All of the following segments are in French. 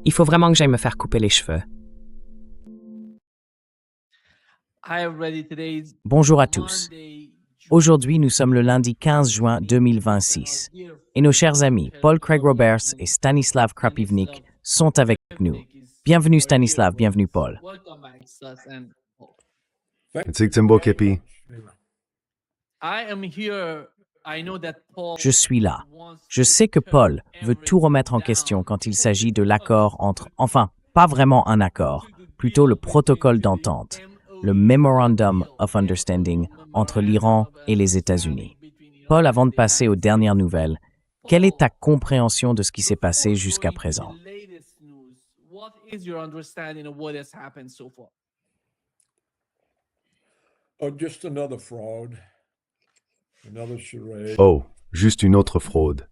Il faut vraiment que j'aille me faire couper les cheveux. Bonjour à tous. Aujourd'hui, nous sommes le lundi 15 juin 2026 et nos chers amis Paul Craig Roberts et Stanislav Krapivnik sont avec nous. Bienvenue Stanislav, bienvenue Paul. Je suis là. Je sais que Paul veut tout remettre en question quand il s'agit de l'accord enfin, pas vraiment un accord, plutôt le protocole d'entente, le Memorandum of Understanding entre l'Iran et les États-Unis. Paul, avant de passer aux dernières nouvelles, quelle est ta compréhension de ce qui s'est passé jusqu'à présent? Oh, juste une autre fraude,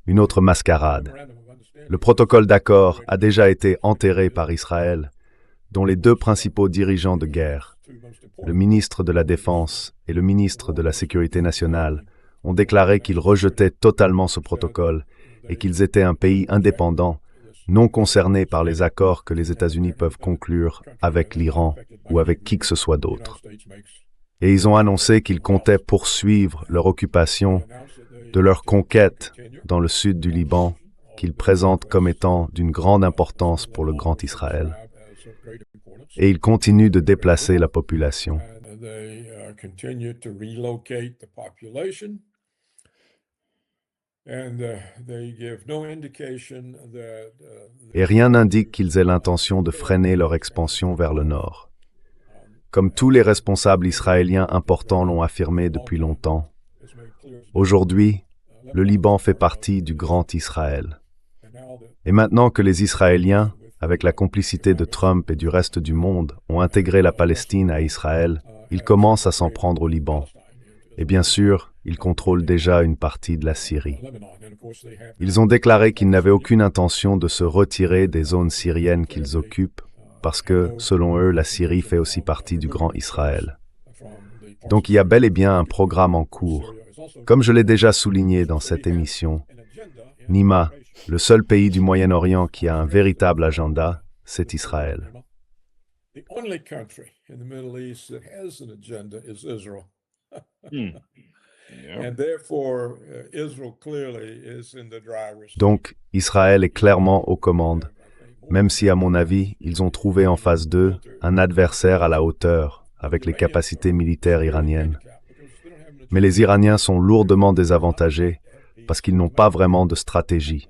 une autre mascarade. Le protocole d'accord a déjà été enterré par Israël, dont les deux principaux dirigeants de guerre, le ministre de la Défense et le ministre de la Sécurité nationale, ont déclaré qu'ils rejetaient totalement ce protocole et qu'ils étaient un pays indépendant, non concerné par les accords que les États-Unis peuvent conclure avec l'Iran ou avec qui que ce soit d'autre. Et ils ont annoncé qu'ils comptaient poursuivre leur occupation de leur conquête dans le sud du Liban, qu'ils présentent comme étant d'une grande importance pour le Grand Israël. Et ils continuent de déplacer la population. Et rien n'indique qu'ils aient l'intention de freiner leur expansion vers le nord. Comme tous les responsables israéliens importants l'ont affirmé depuis longtemps, aujourd'hui, le Liban fait partie du Grand Israël. Et maintenant que les Israéliens, avec la complicité de Trump et du reste du monde, ont intégré la Palestine à Israël, ils commencent à s'en prendre au Liban. Et bien sûr, ils contrôlent déjà une partie de la Syrie. Ils ont déclaré qu'ils n'avaient aucune intention de se retirer des zones syriennes qu'ils occupent, parce que, selon eux, la Syrie fait aussi partie du Grand Israël. Donc il y a bel et bien un programme en cours. Comme je l'ai déjà souligné dans cette émission, Nima, le seul pays du Moyen-Orient qui a un véritable agenda, c'est Israël. Donc, Israël est clairement aux commandes, même si, à mon avis, ils ont trouvé en face d'eux un adversaire à la hauteur, avec les capacités militaires iraniennes. Mais les Iraniens sont lourdement désavantagés parce qu'ils n'ont pas vraiment de stratégie.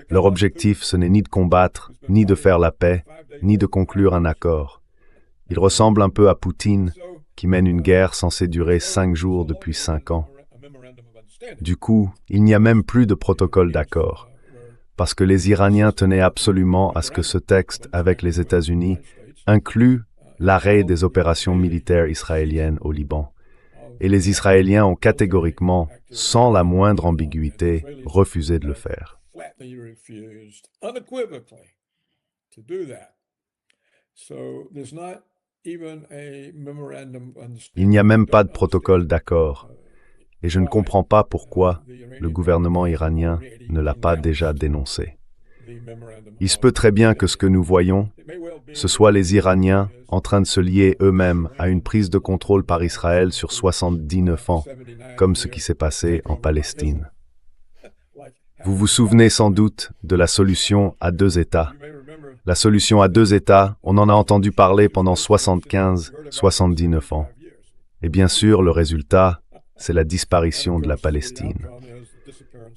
Leur objectif, ce n'est ni de combattre, ni de faire la paix, ni de conclure un accord. Ils ressemblent un peu à Poutine, qui mène une guerre censée durer 5 jours depuis 5 ans. Du coup, il n'y a même plus de protocole d'accord, parce que les Iraniens tenaient absolument à ce que ce texte avec les États-Unis inclue l'arrêt des opérations militaires israéliennes au Liban. Et les Israéliens ont catégoriquement, sans la moindre ambiguïté, refusé de le faire. Il n'y a même pas de protocole d'accord, et je ne comprends pas pourquoi le gouvernement iranien ne l'a pas déjà dénoncé. Il se peut très bien que ce que nous voyons, ce soit les Iraniens en train de se lier eux-mêmes à une prise de contrôle par Israël sur 79 ans, comme ce qui s'est passé en Palestine. Vous vous souvenez sans doute de la solution à 2 États. La solution à 2 États, on en a entendu parler pendant 75-79 ans. Et bien sûr, le résultat, c'est la disparition de la Palestine.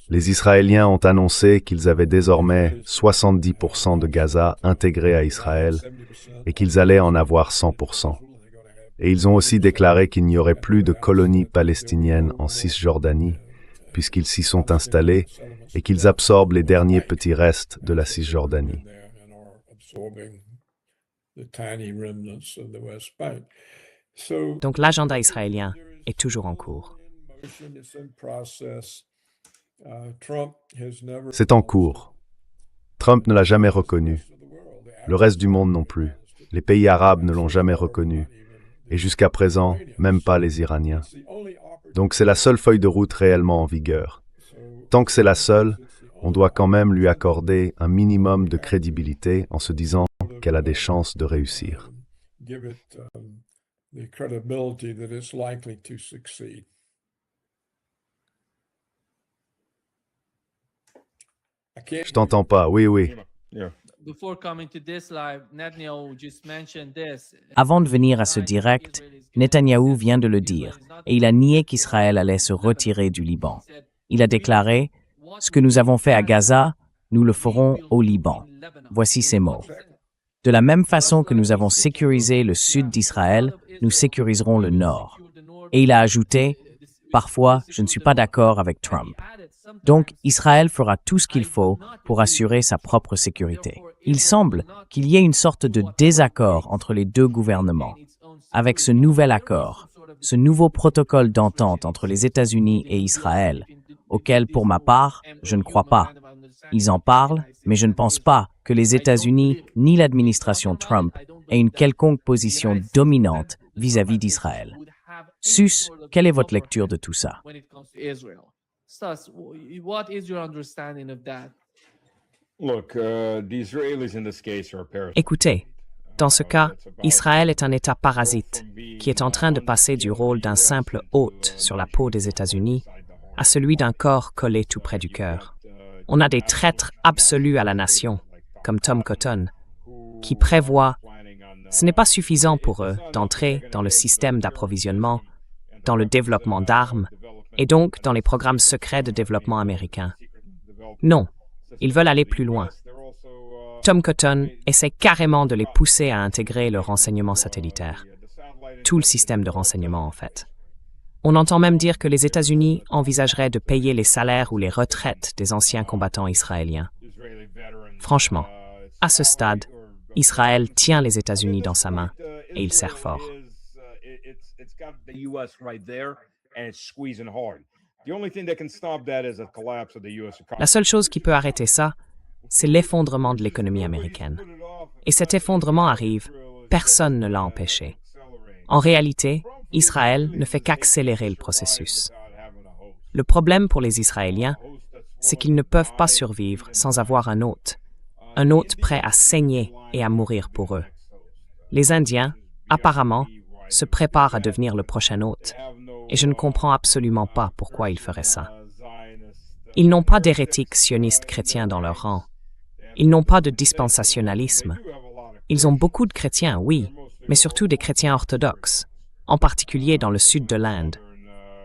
Les Israéliens ont annoncé qu'ils avaient désormais 70% de Gaza intégré à Israël et qu'ils allaient en avoir 100%. Et ils ont aussi déclaré qu'il n'y aurait plus de colonies palestiniennes en Cisjordanie, puisqu'ils s'y sont installés et qu'ils absorbent les derniers petits restes de la Cisjordanie. Donc l'agenda israélien est toujours en cours. C'est en cours. Trump ne l'a jamais reconnu. Le reste du monde non plus. Les pays arabes ne l'ont jamais reconnu. Et jusqu'à présent, même pas les Iraniens. Donc c'est la seule feuille de route réellement en vigueur. Tant que c'est la seule, on doit quand même lui accorder un minimum de crédibilité en se disant qu'elle a des chances de réussir. Je t'entends pas, oui, oui. Avant de venir à ce direct, Netanyahou vient de le dire, et il a nié qu'Israël allait se retirer du Liban. Il a déclaré « Ce que nous avons fait à Gaza, nous le ferons au Liban ». Voici ses mots. De la même façon que nous avons sécurisé le sud d'Israël, nous sécuriserons le nord. Et il a ajouté « Parfois, je ne suis pas d'accord avec Trump ». Donc, Israël fera tout ce qu'il faut pour assurer sa propre sécurité. Il semble qu'il y ait une sorte de désaccord entre les deux gouvernements. Avec ce nouvel accord, ce nouveau protocole d'entente entre les États-Unis et Israël, auquel, pour ma part, je ne crois pas. Ils en parlent, mais je ne pense pas que les États-Unis ni l'administration Trump aient une quelconque position dominante vis-à-vis d'Israël. Sus, quelle est votre lecture de tout ça? Stas, what is your understanding of that? Écoutez, dans ce cas, Israël est un État parasite qui est en train de passer du rôle d'un simple hôte sur la peau des États-Unis à celui d'un corps collé tout près du cœur. On a des traîtres absolus à la nation, comme Tom Cotton, qui prévoient ce n'est pas suffisant pour eux d'entrer dans le système d'approvisionnement, dans le développement d'armes, et donc dans les programmes secrets de développement américains. Non, ils veulent aller plus loin. Tom Cotton essaie carrément de les pousser à intégrer le renseignement satellitaire. Tout le système de renseignement, en fait. On entend même dire que les États-Unis envisageraient de payer les salaires ou les retraites des anciens combattants israéliens. Franchement, à ce stade, Israël tient les États-Unis dans sa main et il serre fort. La seule chose qui peut arrêter ça, c'est l'effondrement de l'économie américaine. Et cet effondrement arrive, personne ne l'a empêché. En réalité, Israël ne fait qu'accélérer le processus. Le problème pour les Israéliens, c'est qu'ils ne peuvent pas survivre sans avoir un hôte prêt à saigner et à mourir pour eux. Les Indiens, apparemment, se préparent à devenir le prochain hôte, et je ne comprends absolument pas pourquoi ils feraient ça. Ils n'ont pas d'hérétiques sionistes chrétiens dans leur rang. Ils n'ont pas de dispensationalisme. Ils ont beaucoup de chrétiens, oui, mais surtout des chrétiens orthodoxes, en particulier dans le sud de l'Inde.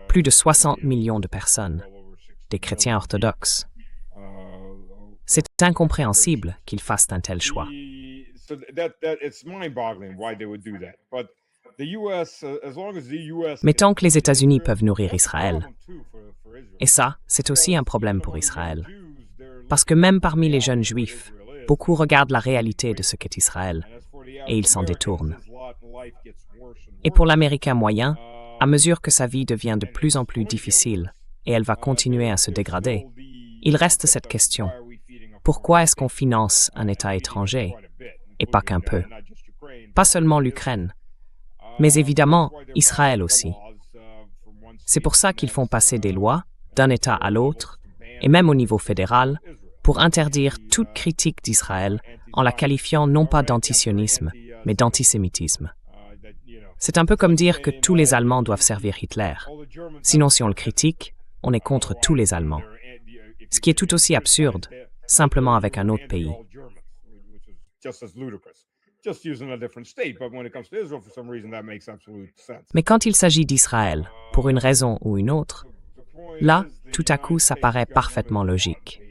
Plus de 60 millions de personnes, des chrétiens orthodoxes. C'est incompréhensible qu'ils fassent un tel choix. Mais tant que les États-Unis peuvent nourrir Israël, et ça, c'est aussi un problème pour Israël, parce que même parmi les jeunes juifs, beaucoup regardent la réalité de ce qu'est Israël, et ils s'en détournent. Et pour l'Américain moyen, à mesure que sa vie devient de plus en plus difficile, et elle va continuer à se dégrader, il reste cette question. Pourquoi est-ce qu'on finance un État étranger, et pas qu'un peu? Pas seulement l'Ukraine, mais évidemment Israël aussi. C'est pour ça qu'ils font passer des lois d'un État à l'autre, et même au niveau fédéral, pour interdire toute critique d'Israël en la qualifiant non pas d'antisionisme, mais d'antisémitisme. C'est un peu comme dire que tous les Allemands doivent servir Hitler. Sinon, si on le critique, on est contre tous les Allemands. Ce qui est tout aussi absurde, simplement avec un autre pays. Mais quand il s'agit d'Israël, pour une raison ou une autre, là, tout à coup, ça paraît parfaitement logique.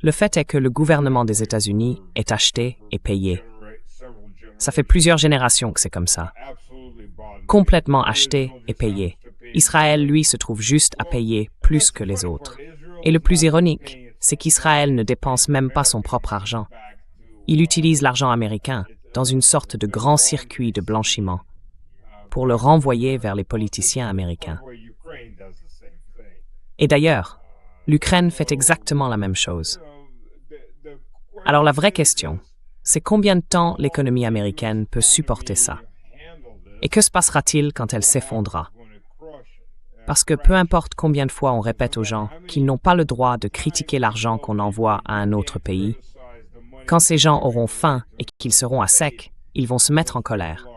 Le fait est que le gouvernement des États-Unis est acheté et payé. Ça fait plusieurs générations que c'est comme ça. Complètement acheté et payé. Israël, lui, se trouve juste à payer plus que les autres. Et le plus ironique, c'est qu'Israël ne dépense même pas son propre argent. Il utilise l'argent américain dans une sorte de grand circuit de blanchiment pour le renvoyer vers les politiciens américains. Et d'ailleurs, l'Ukraine fait exactement la même chose. Alors la vraie question, c'est combien de temps l'économie américaine peut supporter ça? Et que se passera-t-il quand elle s'effondrera? Parce que peu importe combien de fois on répète aux gens qu'ils n'ont pas le droit de critiquer l'argent qu'on envoie à un autre pays, quand ces gens auront faim et qu'ils seront à sec, ils vont se mettre en colère.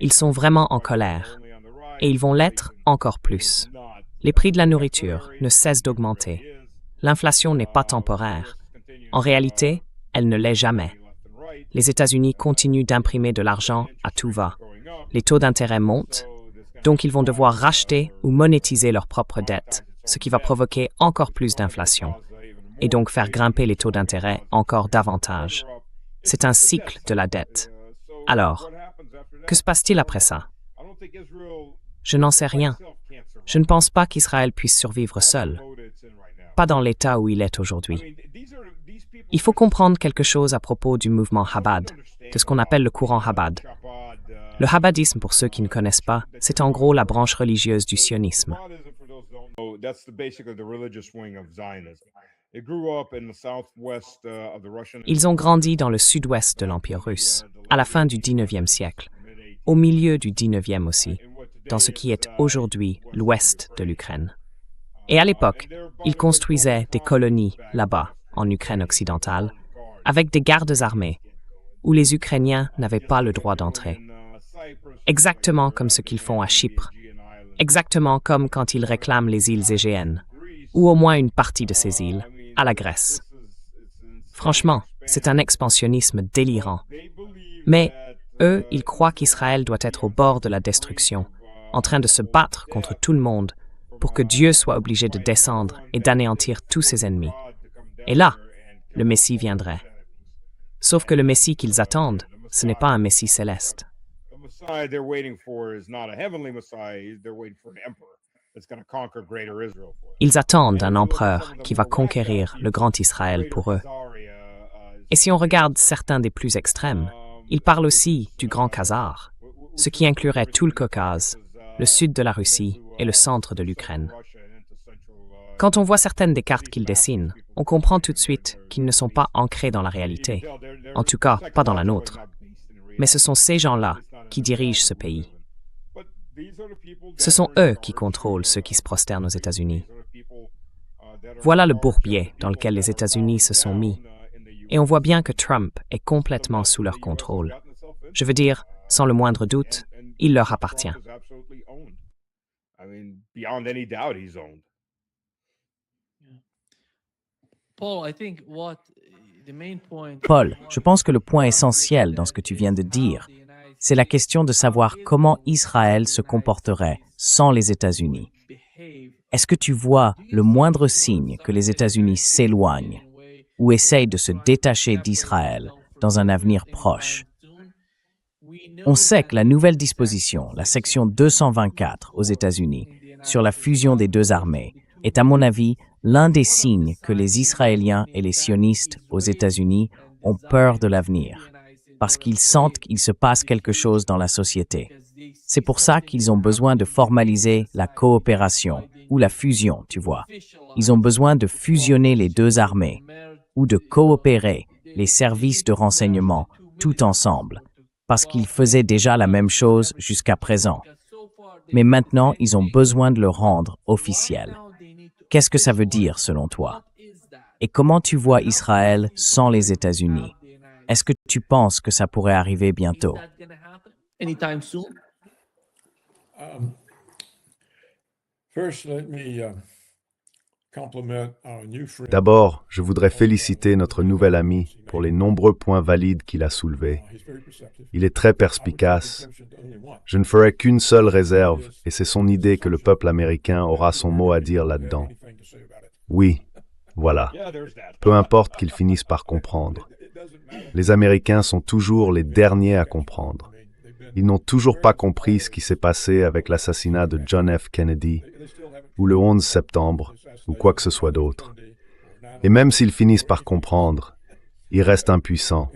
Ils sont vraiment en colère. Et ils vont l'être encore plus. Les prix de la nourriture ne cessent d'augmenter. L'inflation n'est pas temporaire. En réalité, elle ne l'est jamais. Les États-Unis continuent d'imprimer de l'argent à tout va. Les taux d'intérêt montent, donc ils vont devoir racheter ou monétiser leurs propres dettes, ce qui va provoquer encore plus d'inflation, et donc faire grimper les taux d'intérêt encore davantage. C'est un cycle de la dette. Alors, que se passe-t-il après ça? Je n'en sais rien. Je ne pense pas qu'Israël puisse survivre seul. Pas dans l'état où il est aujourd'hui. Il faut comprendre quelque chose à propos du mouvement Chabad, de ce qu'on appelle le courant Chabad. Le Chabadisme, pour ceux qui ne connaissent pas, c'est en gros la branche religieuse du sionisme. Ils ont grandi dans le sud-ouest de l'Empire russe, à la fin du XIXe siècle, au milieu du XIXe aussi, dans ce qui est aujourd'hui l'ouest de l'Ukraine. Et à l'époque, ils construisaient des colonies là-bas, en Ukraine occidentale, avec des gardes armés, où les Ukrainiens n'avaient pas le droit d'entrer. Exactement comme ce qu'ils font à Chypre. Exactement comme quand ils réclament les îles égéennes, ou au moins une partie de ces îles, à la Grèce. Franchement, c'est un expansionnisme délirant. Mais eux, ils croient qu'Israël doit être au bord de la destruction, en train de se battre contre tout le monde, pour que Dieu soit obligé de descendre et d'anéantir tous ses ennemis. Et là, le Messie viendrait. Sauf que le Messie qu'ils attendent, ce n'est pas un Messie céleste. Ils attendent un empereur qui va conquérir le grand Israël pour eux. Et si on regarde certains des plus extrêmes, ils parlent aussi du Grand Khazar, ce qui inclurait tout le Caucase, le sud de la Russie et le centre de l'Ukraine. Quand on voit certaines des cartes qu'ils dessinent, on comprend tout de suite qu'ils ne sont pas ancrés dans la réalité, en tout cas pas dans la nôtre. Mais ce sont ces gens-là qui dirigent ce pays. Ce sont eux qui contrôlent ceux qui se prosternent aux États-Unis. Voilà le bourbier dans lequel les États-Unis se sont mis. Et on voit bien que Trump est complètement sous leur contrôle. Je veux dire, sans le moindre doute, il leur appartient. Paul, je pense que le point essentiel dans ce que tu viens de dire, c'est la question de savoir comment Israël se comporterait sans les États-Unis. Est-ce que tu vois le moindre signe que les États-Unis s'éloignent ou essayent de se détacher d'Israël dans un avenir proche? On sait que la nouvelle disposition, la section 224 aux États-Unis, sur la fusion des deux armées, est à mon avis l'un des signes que les Israéliens et les sionistes aux États-Unis ont peur de l'avenir, parce qu'ils sentent qu'il se passe quelque chose dans la société. C'est pour ça qu'ils ont besoin de formaliser la coopération, ou la fusion, tu vois. Ils ont besoin de fusionner les deux armées, ou de coopérer les services de renseignement tout ensemble, parce qu'ils faisaient déjà la même chose jusqu'à présent. Mais maintenant, ils ont besoin de le rendre officiel. Qu'est-ce que ça veut dire selon toi? Et comment tu vois Israël sans les États-Unis? Est-ce que tu penses que ça pourrait arriver bientôt? D'abord, je voudrais féliciter notre nouvel ami pour les nombreux points valides qu'il a soulevés. Il est très perspicace. Je ne ferai qu'une seule réserve, et c'est son idée que le peuple américain aura son mot à dire là-dedans. Oui, voilà. Peu importe qu'ils finissent par comprendre. Les Américains sont toujours les derniers à comprendre. Ils n'ont toujours pas compris ce qui s'est passé avec l'assassinat de John F. Kennedy, ou le 11 septembre, ou quoi que ce soit d'autre. Et même s'ils finissent par comprendre, ils restent impuissants,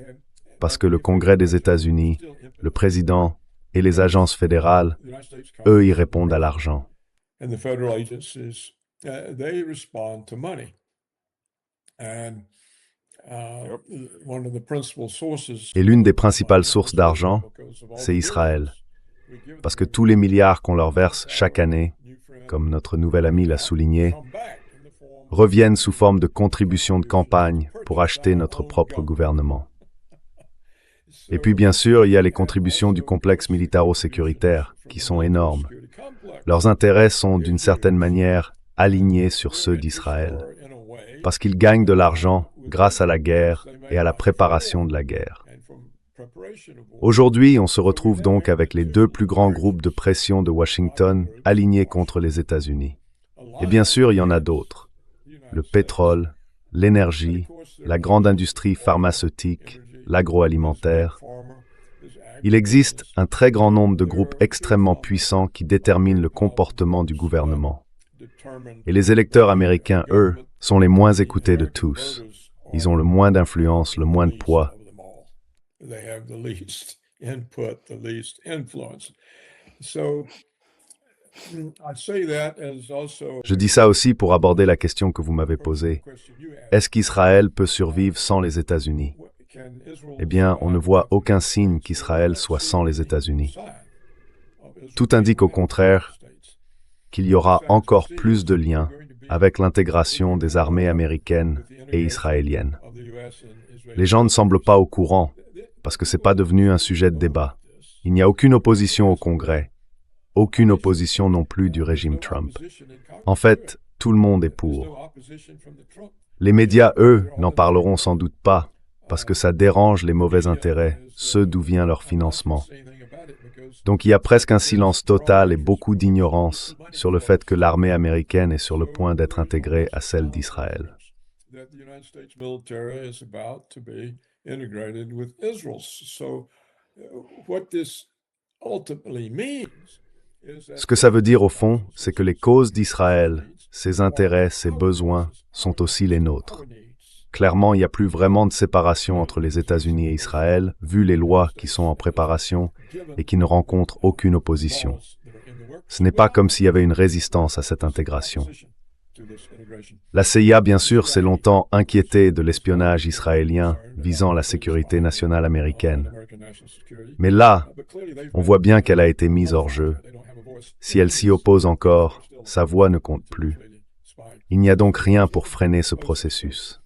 parce que le Congrès des États-Unis, le président et les agences fédérales, eux, y répondent à l'argent. Et l'une des principales sources d'argent, c'est Israël. Parce que tous les milliards qu'on leur verse chaque année, comme notre nouvel ami l'a souligné, reviennent sous forme de contributions de campagne pour acheter notre propre gouvernement. Et puis bien sûr, il y a les contributions du complexe militaro-sécuritaire, qui sont énormes. Leurs intérêts sont d'une certaine manière alignés sur ceux d'Israël, parce qu'ils gagnent de l'argent grâce à la guerre et à la préparation de la guerre. Aujourd'hui, on se retrouve donc avec les deux plus grands groupes de pression de Washington alignés contre les États-Unis. Et bien sûr, il y en a d'autres. Le pétrole, l'énergie, la grande industrie pharmaceutique, l'agroalimentaire. Il existe un très grand nombre de groupes extrêmement puissants qui déterminent le comportement du gouvernement. Et les électeurs américains, eux, sont les moins écoutés de tous. Ils ont le moins d'influence, le moins de poids. Je dis ça aussi pour aborder la question que vous m'avez posée. Est-ce qu'Israël peut survivre sans les États-Unis? Eh bien, on ne voit aucun signe qu'Israël soit sans les États-Unis. Tout indique au contraire qu'il y aura encore plus de liens avec l'intégration des armées américaines et israéliennes. Les gens ne semblent pas au courant, parce que ce n'est pas devenu un sujet de débat. Il n'y a aucune opposition au Congrès, aucune opposition non plus du régime Trump. En fait, tout le monde est pour. Les médias, eux, n'en parleront sans doute pas, parce que ça dérange les mauvais intérêts, ceux d'où vient leur financement. Donc il y a presque un silence total et beaucoup d'ignorance sur le fait que l'armée américaine est sur le point d'être intégrée à celle d'Israël. Ce que ça veut dire au fond, c'est que les causes d'Israël, ses intérêts, ses besoins, sont aussi les nôtres. Clairement, il n'y a plus vraiment de séparation entre les États-Unis et Israël, vu les lois qui sont en préparation et qui ne rencontrent aucune opposition. Ce n'est pas comme s'il y avait une résistance à cette intégration. La CIA, bien sûr, s'est longtemps inquiétée de l'espionnage israélien visant la sécurité nationale américaine. Mais là, on voit bien qu'elle a été mise hors jeu. Si elle s'y oppose encore, sa voix ne compte plus. Il n'y a donc rien pour freiner ce processus.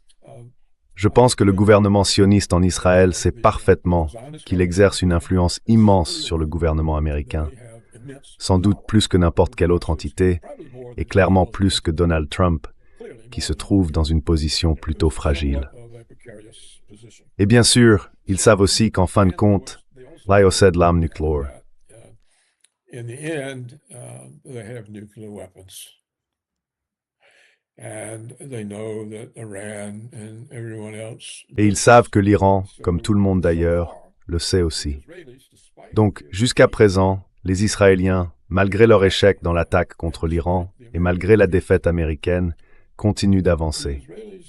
Je pense que le gouvernement sioniste en Israël sait parfaitement qu'il exerce une influence immense sur le gouvernement américain, sans doute plus que n'importe quelle autre entité, et clairement plus que Donald Trump, qui se trouve dans une position plutôt fragile. Et bien sûr, ils savent aussi qu'en fin de compte, là possède l'arme nucléaire. Et ils savent que l'Iran, comme tout le monde d'ailleurs, le sait aussi. Donc, jusqu'à présent, les Israéliens, malgré leur échec dans l'attaque contre l'Iran et malgré la défaite américaine, continuent d'avancer.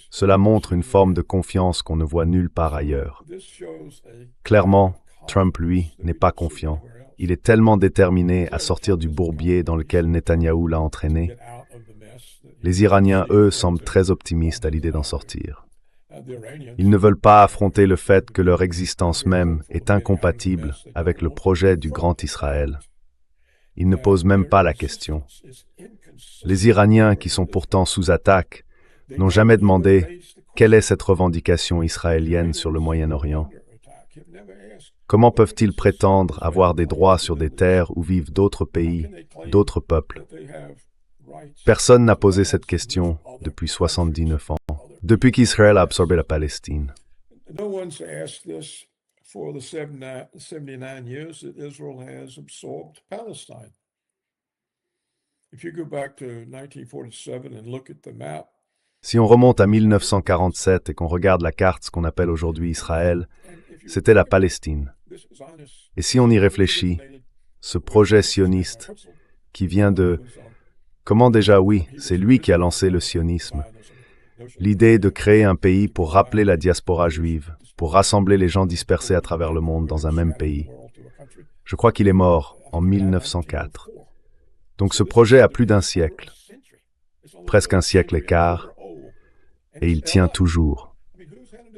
Cela montre une forme de confiance qu'on ne voit nulle part ailleurs. Clairement, Trump, lui, n'est pas confiant. Il est tellement déterminé à sortir du bourbier dans lequel Netanyahou l'a entraîné. Les Iraniens, eux, semblent très optimistes à l'idée d'en sortir. Ils ne veulent pas affronter le fait que leur existence même est incompatible avec le projet du Grand Israël. Ils ne posent même pas la question. Les Iraniens, qui sont pourtant sous attaque, n'ont jamais demandé quelle est cette revendication israélienne sur le Moyen-Orient. Comment peuvent-ils prétendre avoir des droits sur des terres où vivent d'autres pays, d'autres peuples? Personne n'a posé cette question depuis 79 ans, depuis qu'Israël a absorbé la Palestine. Si on remonte à 1947 et qu'on regarde la carte, ce qu'on appelle aujourd'hui Israël, c'était la Palestine. Et si on y réfléchit, ce projet sioniste qui vient de... Comment déjà, oui, c'est lui qui a lancé le sionisme. L'idée de créer un pays pour rappeler la diaspora juive, pour rassembler les gens dispersés à travers le monde dans un même pays. Je crois qu'il est mort en 1904. Donc ce projet a plus d'un siècle, presque un siècle et quart, et il tient toujours.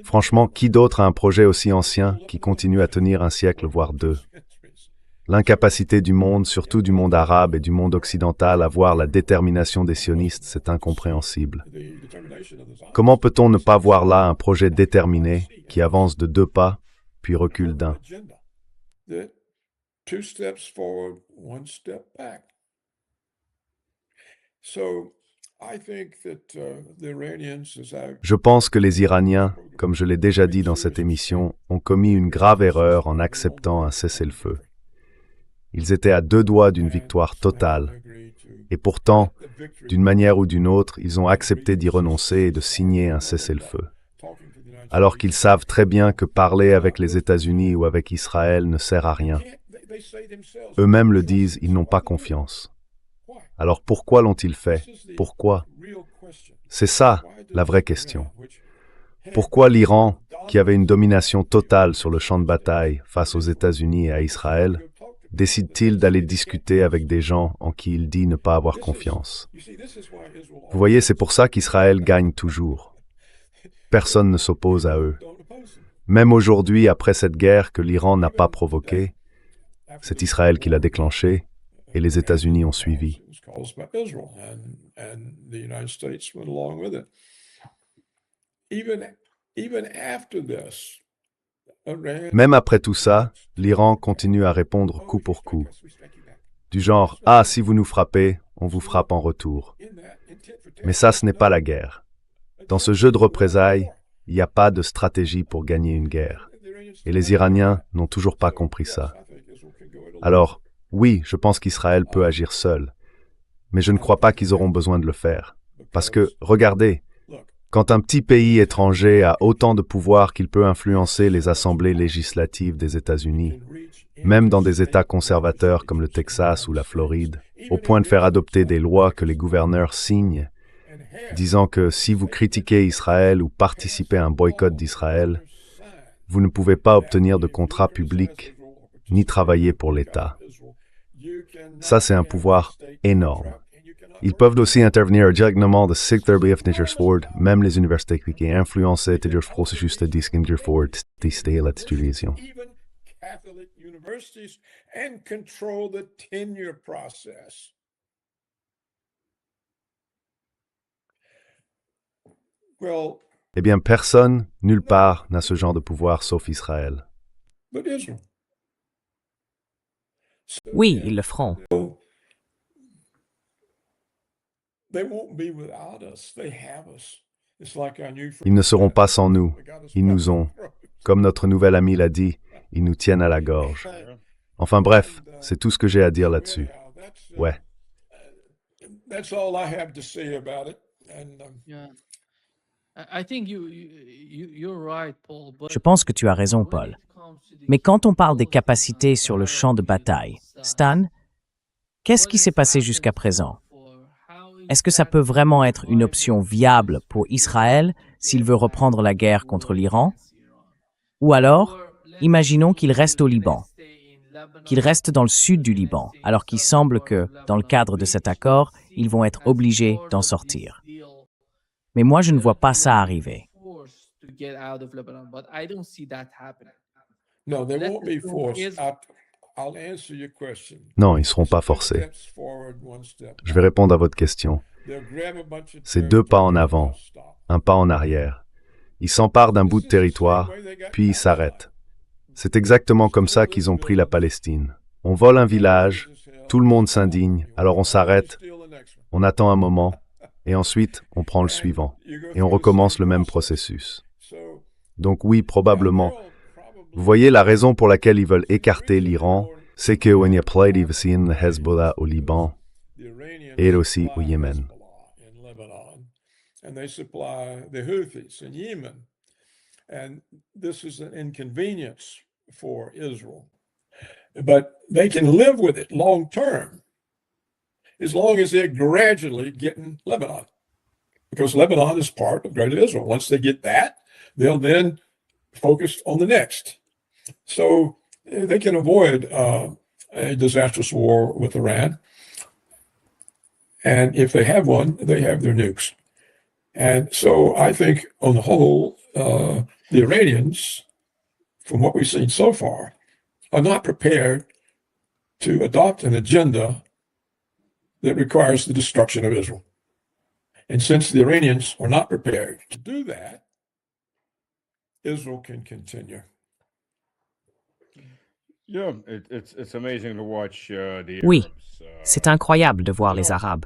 Franchement, qui d'autre a un projet aussi ancien qui continue à tenir un siècle, voire deux? L'incapacité du monde, surtout du monde arabe et du monde occidental, à voir la détermination des sionistes, c'est incompréhensible. Comment peut-on ne pas voir là un projet déterminé qui avance de 2 pas, puis recule d'un? Je pense que les Iraniens, comme je l'ai déjà dit dans cette émission, ont commis une grave erreur en acceptant un cessez-le-feu. Ils étaient à 2 doigts d'une victoire totale. Et pourtant, d'une manière ou d'une autre, ils ont accepté d'y renoncer et de signer un cessez-le-feu. Alors qu'ils savent très bien que parler avec les États-Unis ou avec Israël ne sert à rien. Eux-mêmes le disent, ils n'ont pas confiance. Alors pourquoi l'ont-ils fait? Pourquoi? C'est ça, la vraie question. Pourquoi l'Iran, qui avait une domination totale sur le champ de bataille face aux États-Unis et à Israël, décide-t-il d'aller discuter avec des gens en qui il dit ne pas avoir confiance? Vous voyez, c'est pour ça qu'Israël gagne toujours. Personne ne s'oppose à eux. Même aujourd'hui, après cette guerre que l'Iran n'a pas provoquée, c'est Israël qui l'a déclenchée et les États-Unis ont suivi. Même après tout ça, l'Iran continue à répondre coup pour coup. Du genre, « Ah, si vous nous frappez, on vous frappe en retour. » Mais ça, ce n'est pas la guerre. Dans ce jeu de représailles, il n'y a pas de stratégie pour gagner une guerre. Et les Iraniens n'ont toujours pas compris ça. Alors, oui, je pense qu'Israël peut agir seul. Mais je ne crois pas qu'ils auront besoin de le faire. Parce que, regardez, quand un petit pays étranger a autant de pouvoir qu'il peut influencer les assemblées législatives des États-Unis, même dans des États conservateurs comme le Texas ou la Floride, au point de faire adopter des lois que les gouverneurs signent, disant que si vous critiquez Israël ou participez à un boycott d'Israël, vous ne pouvez pas obtenir de contrat public ni travailler pour l'État. Ça, c'est un pouvoir énorme. Ils peuvent aussi intervenir directement de même les universités qui influencent le processus de discussion pour tester la titularisation. Eh bien, personne, nulle part, n'a ce genre de pouvoir sauf Israël. Oui, ils le feront. Ils ne seront pas sans nous. Ils nous ont. Comme notre nouvel ami l'a dit, ils nous tiennent à la gorge. Enfin bref, c'est tout ce que j'ai à dire là-dessus. Ouais. Je pense que tu as raison, Paul. Mais quand on parle des capacités sur le champ de bataille, Stan, qu'est-ce qui s'est passé jusqu'à présent? Est-ce que ça peut vraiment être une option viable pour Israël s'il veut reprendre la guerre contre l'Iran? Ou alors, imaginons qu'il reste au Liban, qu'il reste dans le sud du Liban, alors qu'il semble que, dans le cadre de cet accord, ils vont être obligés d'en sortir. Mais moi, je ne vois pas ça arriver. Non, ils ne seront pas forcés. Je vais répondre à votre question. C'est 2 pas en avant, 1 pas en arrière. Ils s'emparent d'un bout de territoire, puis ils s'arrêtent. C'est exactement comme ça qu'ils ont pris la Palestine. On vole un village, tout le monde s'indigne, alors on s'arrête, on attend un moment, et ensuite on prend le suivant, et on recommence le même processus. Donc oui, probablement. Vous voyez, la raison pour laquelle ils veulent écarter l'Iran, c'est que when you play le Hezbollah au Liban et aussi au Yémen. And they supply the Houthis in Yemen. And this is an inconvenience for Israel. But they can live with it long term, as long as they're gradually getting Lebanon. Because Lebanon is part of Greater Israel. Once they get that, they'll then focus on the next. So they can avoid a disastrous war with Iran. And if they have one, they have their nukes. And so I think, on the whole, The Iranians, from what we've seen so far, are not prepared to adopt an agenda that requires the destruction of Israel. And since the Iranians are not prepared to do that, Israel can continue. Oui, c'est incroyable de voir les Arabes.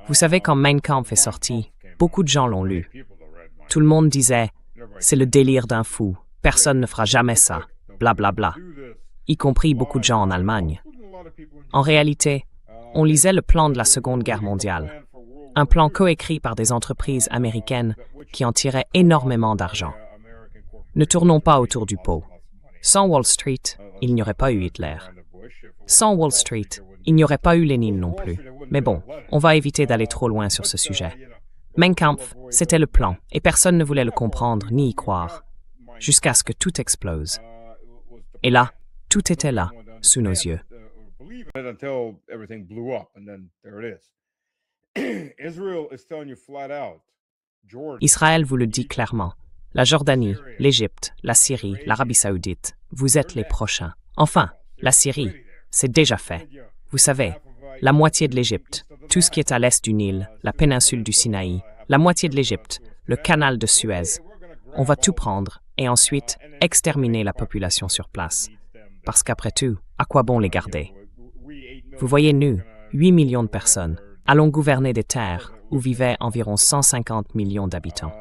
Vous savez, quand Mein Kampf est sorti, beaucoup de gens l'ont lu. Tout le monde disait « c'est le délire d'un fou, personne ne fera jamais ça, blablabla bla, bla. » Y compris beaucoup de gens en Allemagne. En réalité, on lisait le plan de la Seconde Guerre mondiale, un plan coécrit par des entreprises américaines qui en tiraient énormément d'argent. Ne tournons pas autour du pot. Sans Wall Street, il n'y aurait pas eu Hitler. Sans Wall Street, il n'y aurait pas eu Lénine non plus. Mais bon, on va éviter d'aller trop loin sur ce sujet. Mein Kampf, c'était le plan, et personne ne voulait le comprendre ni y croire, jusqu'à ce que tout explose. Et là, tout était là, sous nos yeux. Israël vous le dit clairement. La Jordanie, l'Égypte, la Syrie, l'Arabie saoudite, vous êtes les prochains. Enfin, la Syrie, c'est déjà fait. Vous savez, la moitié de l'Égypte, tout ce qui est à l'est du Nil, la péninsule du Sinaï, la moitié de l'Égypte, le canal de Suez. On va tout prendre et ensuite exterminer la population sur place. Parce qu'après tout, à quoi bon les garder? Vous voyez, nous, 8 millions de personnes, allons gouverner des terres où vivaient environ 150 millions d'habitants.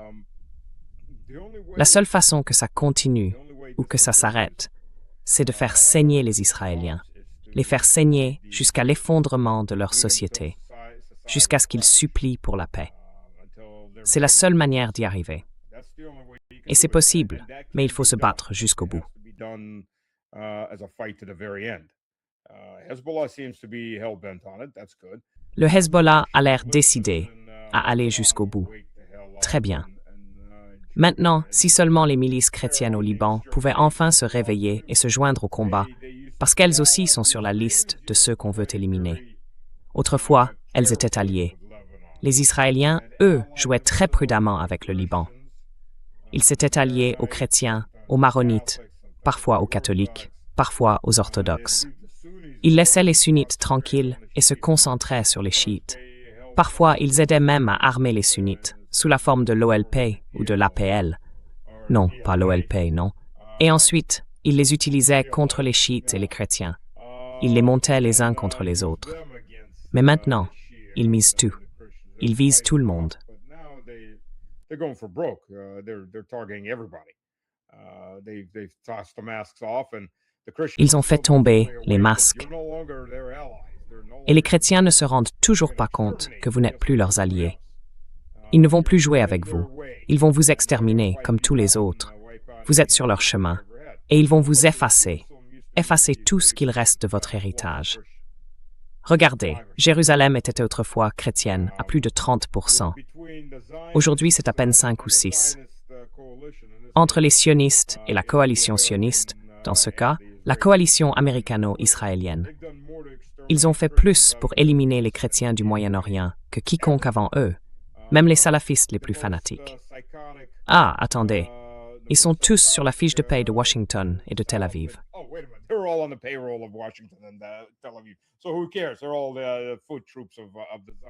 La seule façon que ça continue ou que ça s'arrête, c'est de faire saigner les Israéliens, les faire saigner jusqu'à l'effondrement de leur société, jusqu'à ce qu'ils supplient pour la paix. C'est la seule manière d'y arriver. Et c'est possible, mais il faut se battre jusqu'au bout. Le Hezbollah a l'air décidé à aller jusqu'au bout. Très bien. Maintenant, si seulement les milices chrétiennes au Liban pouvaient enfin se réveiller et se joindre au combat, parce qu'elles aussi sont sur la liste de ceux qu'on veut éliminer. Autrefois, elles étaient alliées. Les Israéliens, eux, jouaient très prudemment avec le Liban. Ils s'étaient alliés aux chrétiens, aux maronites, parfois aux catholiques, parfois aux orthodoxes. Ils laissaient les sunnites tranquilles et se concentraient sur les chiites. Parfois, ils aidaient même à armer les sunnites, sous la forme de l'OLP ou de l'APL. Non, pas l'OLP, non. Et ensuite, ils les utilisaient contre les chiites et les chrétiens. Ils les montaient les uns contre les autres. Mais maintenant, ils misent tout. Ils visent tout le monde. Ils ont fait tomber les masques. Et les chrétiens ne se rendent toujours pas compte que vous n'êtes plus leurs alliés. Ils ne vont plus jouer avec vous. Ils vont vous exterminer comme tous les autres. Vous êtes sur leur chemin. Et ils vont vous effacer. Effacer tout ce qu'il reste de votre héritage. Regardez, Jérusalem était autrefois chrétienne à plus de 30%. Aujourd'hui, c'est à peine 5 ou 6. Entre les sionistes et la coalition sioniste, dans ce cas, la coalition américano-israélienne, ils ont fait plus pour éliminer les chrétiens du Moyen-Orient que quiconque avant eux, même les salafistes les plus fanatiques. Ah, attendez, ils sont tous sur la fiche de paie de Washington et de Tel Aviv.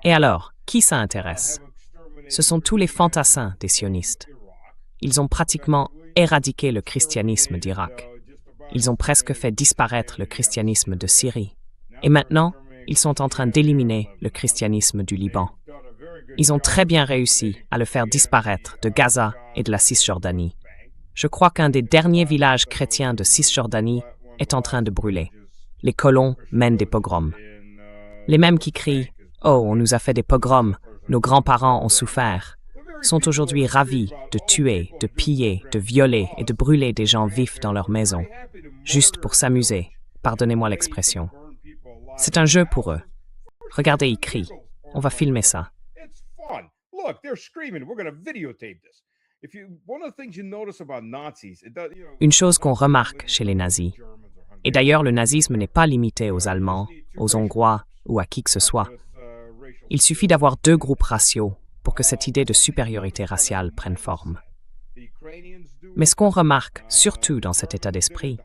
Et alors, qui ça intéresse? Ce sont tous les fantassins des sionistes. Ils ont pratiquement éradiqué le christianisme d'Irak. Ils ont presque fait disparaître le christianisme de Syrie. Et maintenant, ils sont en train d'éliminer le christianisme du Liban. Ils ont très bien réussi à le faire disparaître de Gaza et de la Cisjordanie. Je crois qu'un des derniers villages chrétiens de Cisjordanie est en train de brûler. Les colons mènent des pogroms. Les mêmes qui crient « Oh, on nous a fait des pogroms, nos grands-parents ont souffert », sont aujourd'hui ravis de tuer, de piller, de violer et de brûler des gens vifs dans leur maison, juste pour s'amuser, pardonnez-moi l'expression. C'est un jeu pour eux. Regardez, ils crient. On va filmer ça. Une chose qu'on remarque chez les nazis, et d'ailleurs le nazisme n'est pas limité aux Allemands, aux Hongrois ou à qui que ce soit. Il suffit d'avoir 2 groupes raciaux pour que cette idée de supériorité raciale prenne forme. Mais ce qu'on remarque, surtout dans cet état d'esprit,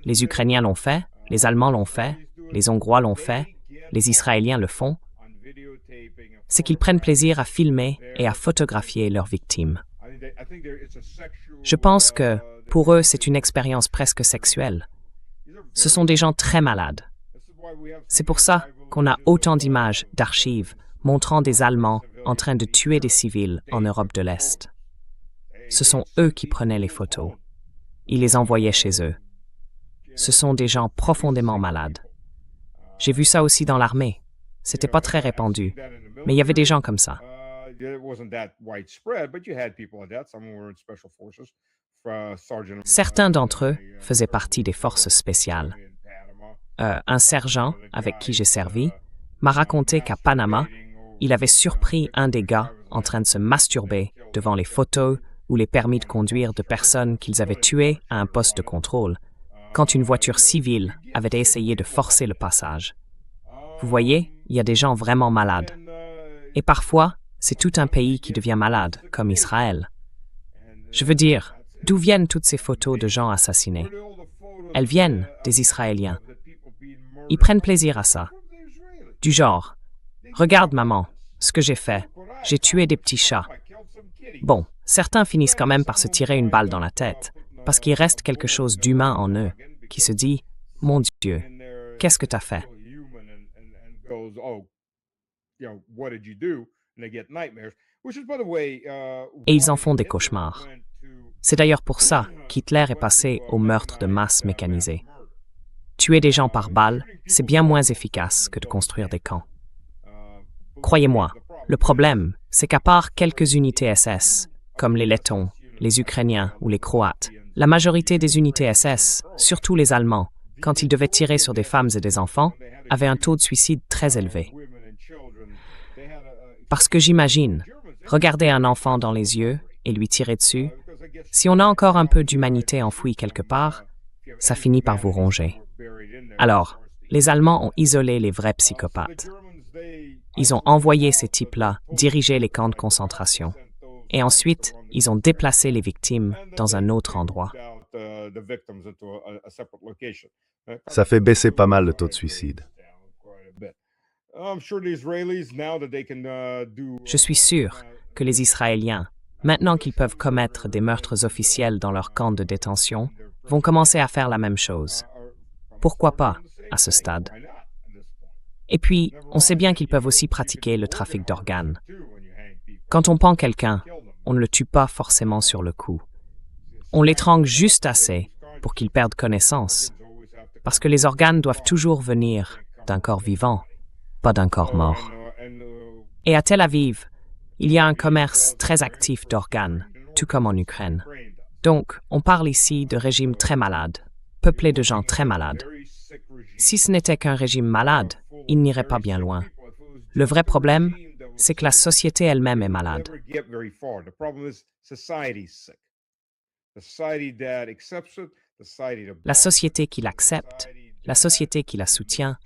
les Ukrainiens l'ont fait, les Allemands l'ont fait, les Hongrois l'ont fait, les Israéliens le font, c'est qu'ils prennent plaisir à filmer et à photographier leurs victimes. Je pense que, pour eux, c'est une expérience presque sexuelle. Ce sont des gens très malades. C'est pour ça qu'on a autant d'images, d'archives, montrant des Allemands en train de tuer des civils en Europe de l'Est. Ce sont eux qui prenaient les photos. Ils les envoyaient chez eux. Ce sont des gens profondément malades. J'ai vu ça aussi dans l'armée. C'était pas très répandu, mais il y avait des gens comme ça. Certains d'entre eux faisaient partie des forces spéciales. Un sergent avec qui j'ai servi m'a raconté qu'à Panama, il avait surpris un des gars en train de se masturber devant les photos ou les permis de conduire de personnes qu'ils avaient tuées à un poste de contrôle, quand une voiture civile avait essayé de forcer le passage. Vous voyez, il y a des gens vraiment malades. Et parfois, c'est tout un pays qui devient malade, comme Israël. Je veux dire, d'où viennent toutes ces photos de gens assassinés? Elles viennent des Israéliens. Ils prennent plaisir à ça. Du genre, « Regarde maman, ce que j'ai fait. J'ai tué des petits chats. » Bon, certains finissent quand même par se tirer une balle dans la tête, parce qu'il reste quelque chose d'humain en eux, qui se dit « Mon Dieu, qu'est-ce que t'as fait? » Et ils en font des cauchemars. C'est d'ailleurs pour ça qu'Hitler est passé au meurtre de masse mécanisé. Tuer des gens par balle, c'est bien moins efficace que de construire des camps. Croyez-moi, le problème, c'est qu'à part quelques unités SS, comme les Lettons, les Ukrainiens ou les Croates, la majorité des unités SS, surtout les Allemands, quand ils devaient tirer sur des femmes et des enfants, avaient un taux de suicide très élevé. Parce que j'imagine, regarder un enfant dans les yeux et lui tirer dessus, si on a encore un peu d'humanité enfouie quelque part, ça finit par vous ronger. Alors, les Allemands ont isolé les vrais psychopathes. Ils ont envoyé ces types-là diriger les camps de concentration. Et ensuite, ils ont déplacé les victimes dans un autre endroit. Ça fait baisser pas mal le taux de suicide. Je suis sûr que les Israéliens, maintenant qu'ils peuvent commettre des meurtres officiels dans leurs camps de détention, vont commencer à faire la même chose. Pourquoi pas, à ce stade? Et puis, on sait bien qu'ils peuvent aussi pratiquer le trafic d'organes. Quand on pend quelqu'un, on ne le tue pas forcément sur le coup. On l'étrangle juste assez pour qu'il perde connaissance, parce que les organes doivent toujours venir d'un corps vivant, pas d'un corps mort. Et à Tel Aviv, il y a un commerce très actif d'organes, tout comme en Ukraine. Donc, on parle ici de régimes très malades, peuplés de gens très malades. Si ce n'était qu'un régime malade, il n'irait pas bien loin. Le vrai problème, c'est que la société elle-même est malade. La société qui l'accepte, la société qui la soutient,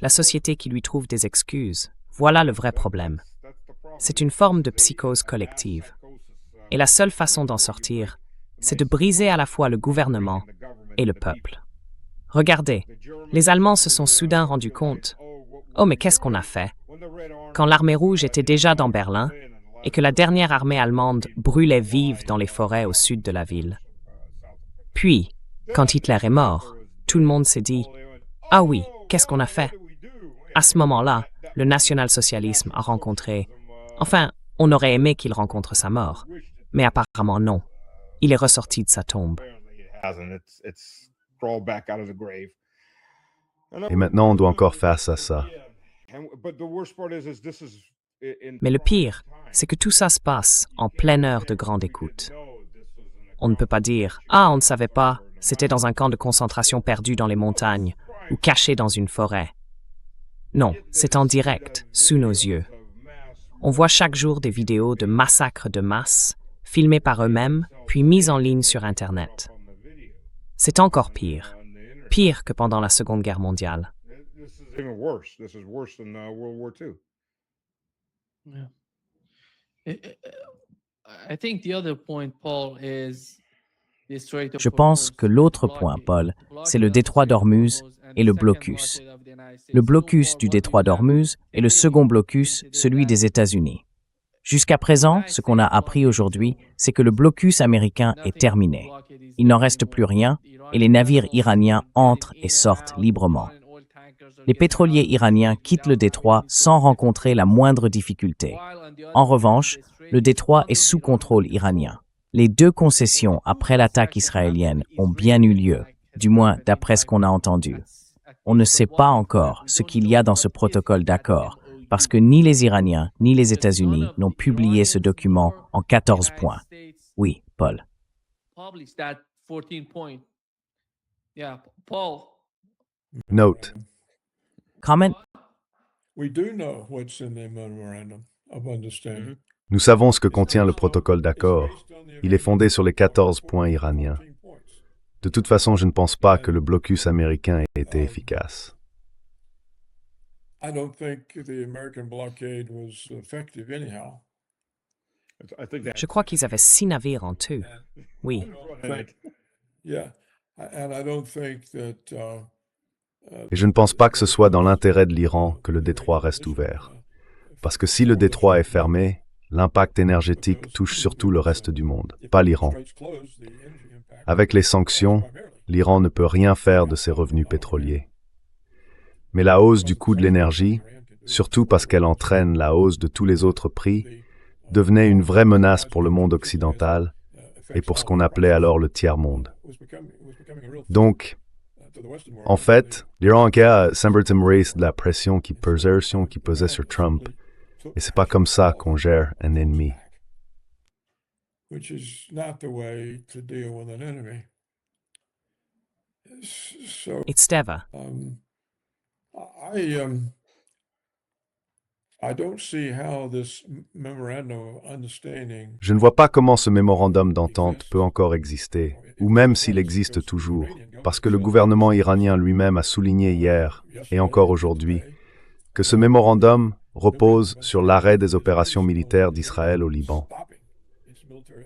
la société qui lui trouve des excuses, voilà le vrai problème. C'est une forme de psychose collective. Et la seule façon d'en sortir, c'est de briser à la fois le gouvernement et le peuple. Regardez, les Allemands se sont soudain rendus compte « Oh, mais qu'est-ce qu'on a fait ?» quand l'armée rouge était déjà dans Berlin et que la dernière armée allemande brûlait vive dans les forêts au sud de la ville. Puis, quand Hitler est mort, tout le monde s'est dit « Ah oui, qu'est-ce qu'on a fait ?» À ce moment-là, le national-socialisme a rencontré... Enfin, on aurait aimé qu'il rencontre sa mort, mais apparemment non. Il est ressorti de sa tombe. Et maintenant, on doit encore face à ça. Mais le pire, c'est que tout ça se passe en pleine heure de grande écoute. On ne peut pas dire « Ah, on ne savait pas, c'était dans un camp de concentration perdu dans les montagnes ou caché dans une forêt. » Non, c'est en direct, sous nos yeux. On voit chaque jour des vidéos de massacres de masse, filmées par eux-mêmes, puis mises en ligne sur Internet. C'est encore pire. Pire que pendant la Seconde Guerre mondiale. Je pense que l'autre point, Paul, c'est le détroit d'Ormuz et le blocus. Le blocus du détroit d'Ormuz est le second blocus, celui des États-Unis. Jusqu'à présent, ce qu'on a appris aujourd'hui, c'est que le blocus américain est terminé. Il n'en reste plus rien et les navires iraniens entrent et sortent librement. Les pétroliers iraniens quittent le détroit sans rencontrer la moindre difficulté. En revanche, le détroit est sous contrôle iranien. Les deux concessions après l'attaque israélienne ont bien eu lieu, du moins d'après ce qu'on a entendu. On ne sait pas encore ce qu'il y a dans ce protocole d'accord, parce que ni les Iraniens ni les États-Unis n'ont publié ce document en 14 points. Oui, Paul. Note. Comment? We do know what's in the memorandum of understanding. Nous savons ce que contient le protocole d'accord. Il est fondé sur les 14 points iraniens. De toute façon, je ne pense pas que le blocus américain ait été efficace. I don't think the American blockade was effective anyhow. Je crois qu'ils avaient 6 navires en tout. Oui. Yeah, and I don't think that Et je ne pense pas que ce soit dans l'intérêt de l'Iran que le détroit reste ouvert. Parce que si le détroit est fermé, l'impact énergétique touche surtout le reste du monde, pas l'Iran. Avec les sanctions, l'Iran ne peut rien faire de ses revenus pétroliers. Mais la hausse du coût de l'énergie, surtout parce qu'elle entraîne la hausse de tous les autres prix, devenait une vraie menace pour le monde occidental et pour ce qu'on appelait alors le tiers-monde. Donc, en fait, l'Iran semble-t-il de la pression qui pesait sur Trump, et c'est pas comme ça qu'on gère un ennemi. which is not the way to deal with an enemy. So Itsteva. I don't see how this memorandum of understanding Je ne vois pas comment ce mémorandum d'entente peut encore exister, ou même s'il existe toujours, parce que le gouvernement iranien lui-même a souligné hier, et encore aujourd'hui, que ce mémorandum repose sur l'arrêt des opérations militaires d'Israël au Liban.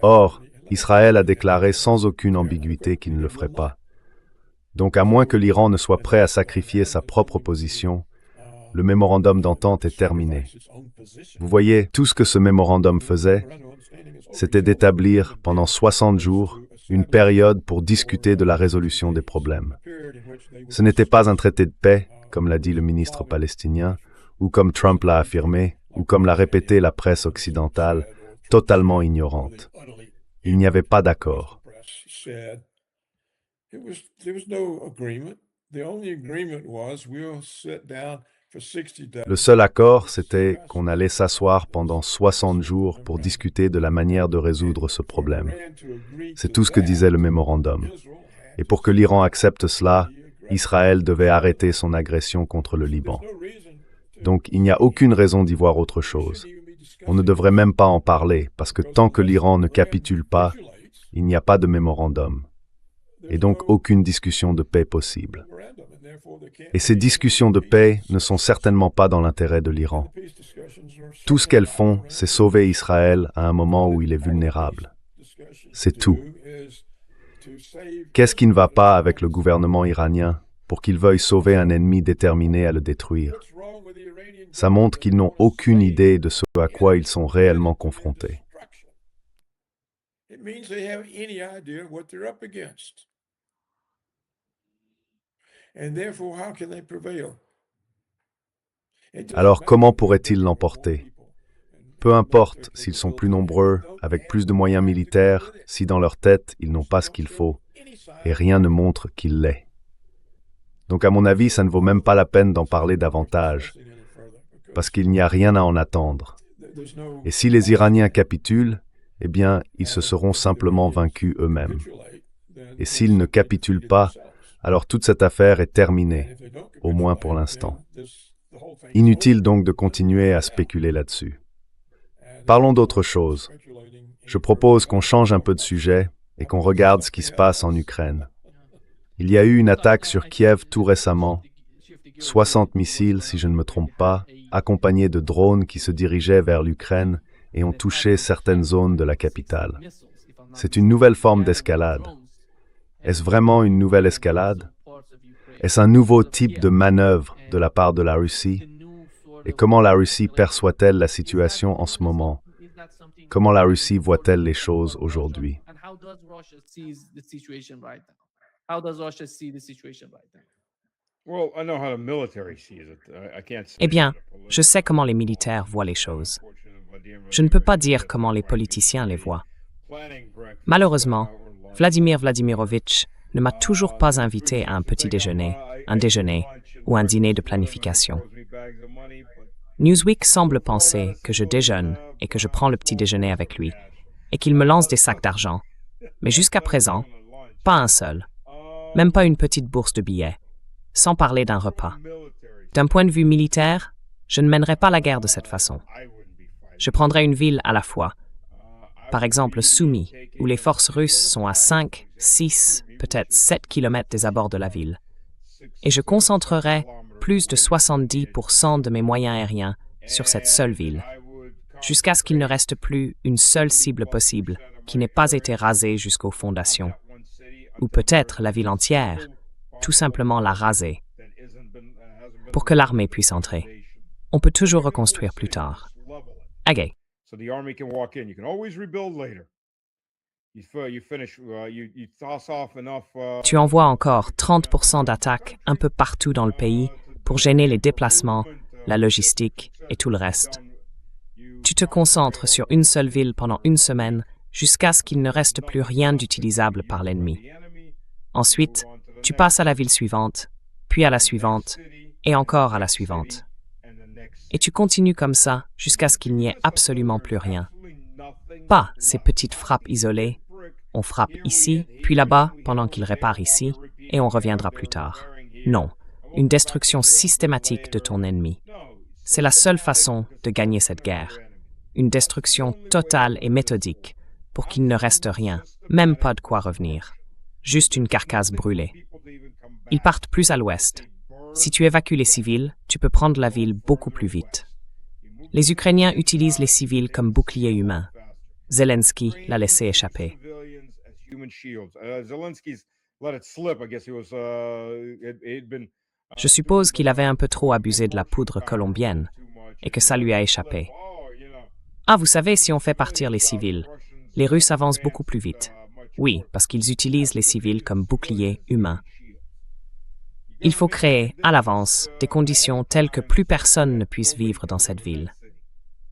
Or, Israël a déclaré sans aucune ambiguïté qu'il ne le ferait pas. Donc, à moins que l'Iran ne soit prêt à sacrifier sa propre position, le mémorandum d'entente est terminé. Vous voyez, tout ce que ce mémorandum faisait, c'était d'établir pendant 60 jours une période pour discuter de la résolution des problèmes. Ce n'était pas un traité de paix, comme l'a dit le ministre palestinien, ou comme Trump l'a affirmé, ou comme l'a répété la presse occidentale, totalement ignorante. Il n'y avait pas d'accord. Le seul accord, c'était qu'on allait s'asseoir pendant 60 jours pour discuter de la manière de résoudre ce problème. C'est tout ce que disait le mémorandum. Et pour que l'Iran accepte cela, Israël devait arrêter son agression contre le Liban. Donc, il n'y a aucune raison d'y voir autre chose. On ne devrait même pas en parler, parce que tant que l'Iran ne capitule pas, il n'y a pas de mémorandum. Et donc, aucune discussion de paix possible. Et ces discussions de paix ne sont certainement pas dans l'intérêt de l'Iran. Tout ce qu'elles font, c'est sauver Israël à un moment où il est vulnérable. C'est tout. Qu'est-ce qui ne va pas avec le gouvernement iranien pour qu'il veuille sauver un ennemi déterminé à le détruire? Ça montre qu'ils n'ont aucune idée de ce à quoi ils sont réellement confrontés. Alors comment pourraient-ils l'emporter? Peu importe s'ils sont plus nombreux, avec plus de moyens militaires, si dans leur tête ils n'ont pas ce qu'il faut, et rien ne montre qu'il l'est. Donc à mon avis, ça ne vaut même pas la peine d'en parler davantage, parce qu'il n'y a rien à en attendre. Et si les Iraniens capitulent, eh bien, ils se seront simplement vaincus eux-mêmes. Et s'ils ne capitulent pas, alors toute cette affaire est terminée, au moins pour l'instant. Inutile donc de continuer à spéculer là-dessus. Parlons d'autre chose. Je propose qu'on change un peu de sujet et qu'on regarde ce qui se passe en Ukraine. Il y a eu une attaque sur Kiev tout récemment, 60 missiles, si je ne me trompe pas, accompagnés de drones qui se dirigeaient vers l'Ukraine et ont touché certaines zones de la capitale. C'est une nouvelle forme d'escalade. Est-ce vraiment une nouvelle escalade? Est-ce un nouveau type de manœuvre de la part de la Russie? Et comment la Russie perçoit-elle la situation en ce moment? Comment la Russie voit-elle les choses aujourd'hui? Eh bien, je sais comment les militaires voient les choses. Je ne peux pas dire comment les politiciens les voient. Malheureusement, Vladimir Vladimirovitch ne m'a toujours pas invité à un petit déjeuner, un déjeuner ou un dîner de planification. Newsweek semble penser que je déjeune et que je prends le petit déjeuner avec lui, et qu'il me lance des sacs d'argent. Mais jusqu'à présent, pas un seul, même pas une petite bourse de billets, sans parler d'un repas. D'un point de vue militaire, je ne mènerai pas la guerre de cette façon. Je prendrai une ville à la fois. Par exemple, Sumy, où les forces russes sont à 5, 6, peut-être 7 kilomètres des abords de la ville. Et je concentrerai plus de 70% de mes moyens aériens sur cette seule ville, jusqu'à ce qu'il ne reste plus une seule cible possible qui n'ait pas été rasée jusqu'aux fondations. Ou peut-être la ville entière, tout simplement la raser, pour que l'armée puisse entrer. On peut toujours reconstruire plus tard. Agay. Tu envoies encore 30% d'attaques un peu partout dans le pays pour gêner les déplacements, la logistique et tout le reste. Tu te concentres sur une seule ville pendant une semaine jusqu'à ce qu'il ne reste plus rien d'utilisable par l'ennemi. Ensuite, tu passes à la ville suivante, puis à la suivante, et encore à la suivante. Et tu continues comme ça jusqu'à ce qu'il n'y ait absolument plus rien. Pas ces petites frappes isolées. On frappe ici, puis là-bas, pendant qu'il répare ici, et on reviendra plus tard. Non, une destruction systématique de ton ennemi. C'est la seule façon de gagner cette guerre. Une destruction totale et méthodique, pour qu'il ne reste rien, même pas de quoi revenir. Juste une carcasse brûlée. Ils partent plus à l'ouest. Si tu évacues les civils, tu peux prendre la ville beaucoup plus vite. Les Ukrainiens utilisent les civils comme boucliers humains. Zelensky l'a laissé échapper. Je suppose qu'il avait un peu trop abusé de la poudre colombienne et que ça lui a échappé. Ah, vous savez, si on fait partir les civils, les Russes avancent beaucoup plus vite. Oui, parce qu'ils utilisent les civils comme boucliers humains. Il faut créer, à l'avance, des conditions telles que plus personne ne puisse vivre dans cette ville.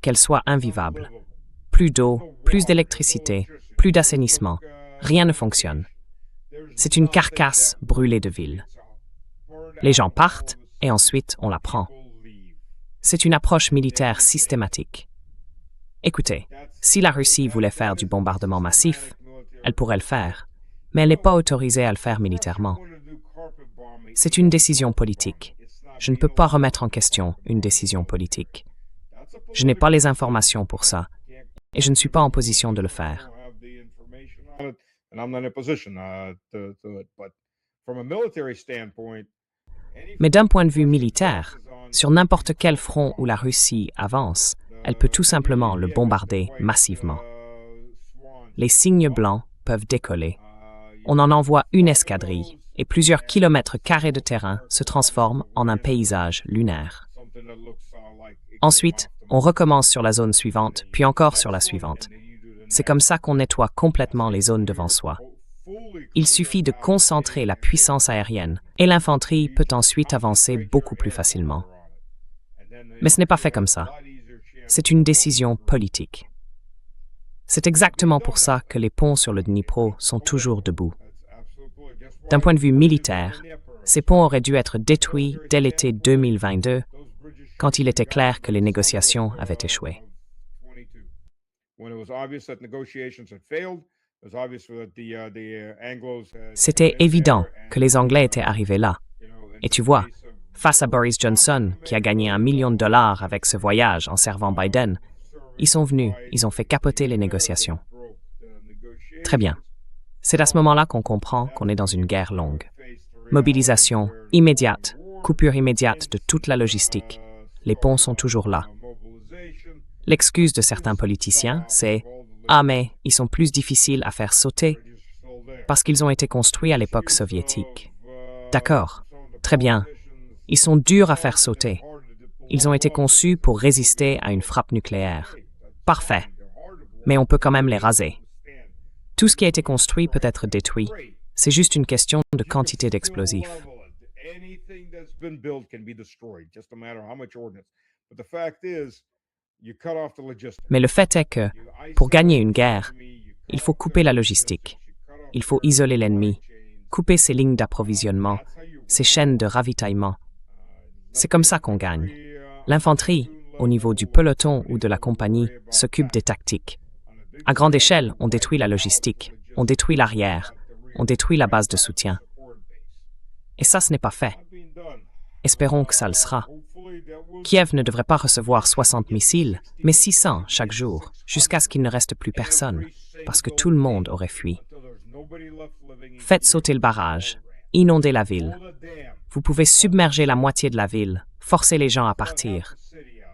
Qu'elle soit invivable. Plus d'eau, plus d'électricité, plus d'assainissement. Rien ne fonctionne. C'est une carcasse brûlée de ville. Les gens partent et ensuite on la prend. C'est une approche militaire systématique. Écoutez, si la Russie voulait faire du bombardement massif, elle pourrait le faire, mais elle n'est pas autorisée à le faire militairement. C'est une décision politique. Je ne peux pas remettre en question une décision politique. Je n'ai pas les informations pour ça, et je ne suis pas en position de le faire. Mais d'un point de vue militaire, sur n'importe quel front où la Russie avance, elle peut tout simplement le bombarder massivement. Les cygnes blancs peuvent décoller. On en envoie une escadrille et plusieurs kilomètres carrés de terrain se transforment en un paysage lunaire. Ensuite, on recommence sur la zone suivante, puis encore sur la suivante. C'est comme ça qu'on nettoie complètement les zones devant soi. Il suffit de concentrer la puissance aérienne et l'infanterie peut ensuite avancer beaucoup plus facilement. Mais ce n'est pas fait comme ça. C'est une décision politique. C'est exactement pour ça que les ponts sur le Dnipro sont toujours debout. D'un point de vue militaire, ces ponts auraient dû être détruits dès l'été 2022, quand il était clair que les négociations avaient échoué. C'était évident que les Anglais étaient arrivés là. Et tu vois, face à Boris Johnson, qui a gagné $1 million avec ce voyage en servant Biden, ils sont venus, ils ont fait capoter les négociations. Très bien. C'est à ce moment-là qu'on comprend qu'on est dans une guerre longue. Mobilisation immédiate, coupure immédiate de toute la logistique. Les ponts sont toujours là. L'excuse de certains politiciens, c'est « Ah mais, ils sont plus difficiles à faire sauter parce qu'ils ont été construits à l'époque soviétique. » D'accord, très bien. Ils sont durs à faire sauter. Ils ont été conçus pour résister à une frappe nucléaire. Parfait. Mais on peut quand même les raser. Tout ce qui a été construit peut être détruit. C'est juste une question de quantité d'explosifs. Mais le fait est que, pour gagner une guerre, il faut couper la logistique. Il faut isoler l'ennemi, couper ses lignes d'approvisionnement, ses chaînes de ravitaillement. C'est comme ça qu'on gagne. L'infanterie, au niveau du peloton ou de la compagnie, s'occupe des tactiques. À grande échelle, on détruit la logistique, on détruit l'arrière, on détruit la base de soutien. Et ça, ce n'est pas fait. Espérons que ça le sera. Kiev ne devrait pas recevoir 60 missiles, mais 600 chaque jour, jusqu'à ce qu'il ne reste plus personne, parce que tout le monde aurait fui. Faites sauter le barrage, inondez la ville. Vous pouvez submerger la moitié de la ville, forcer les gens à partir.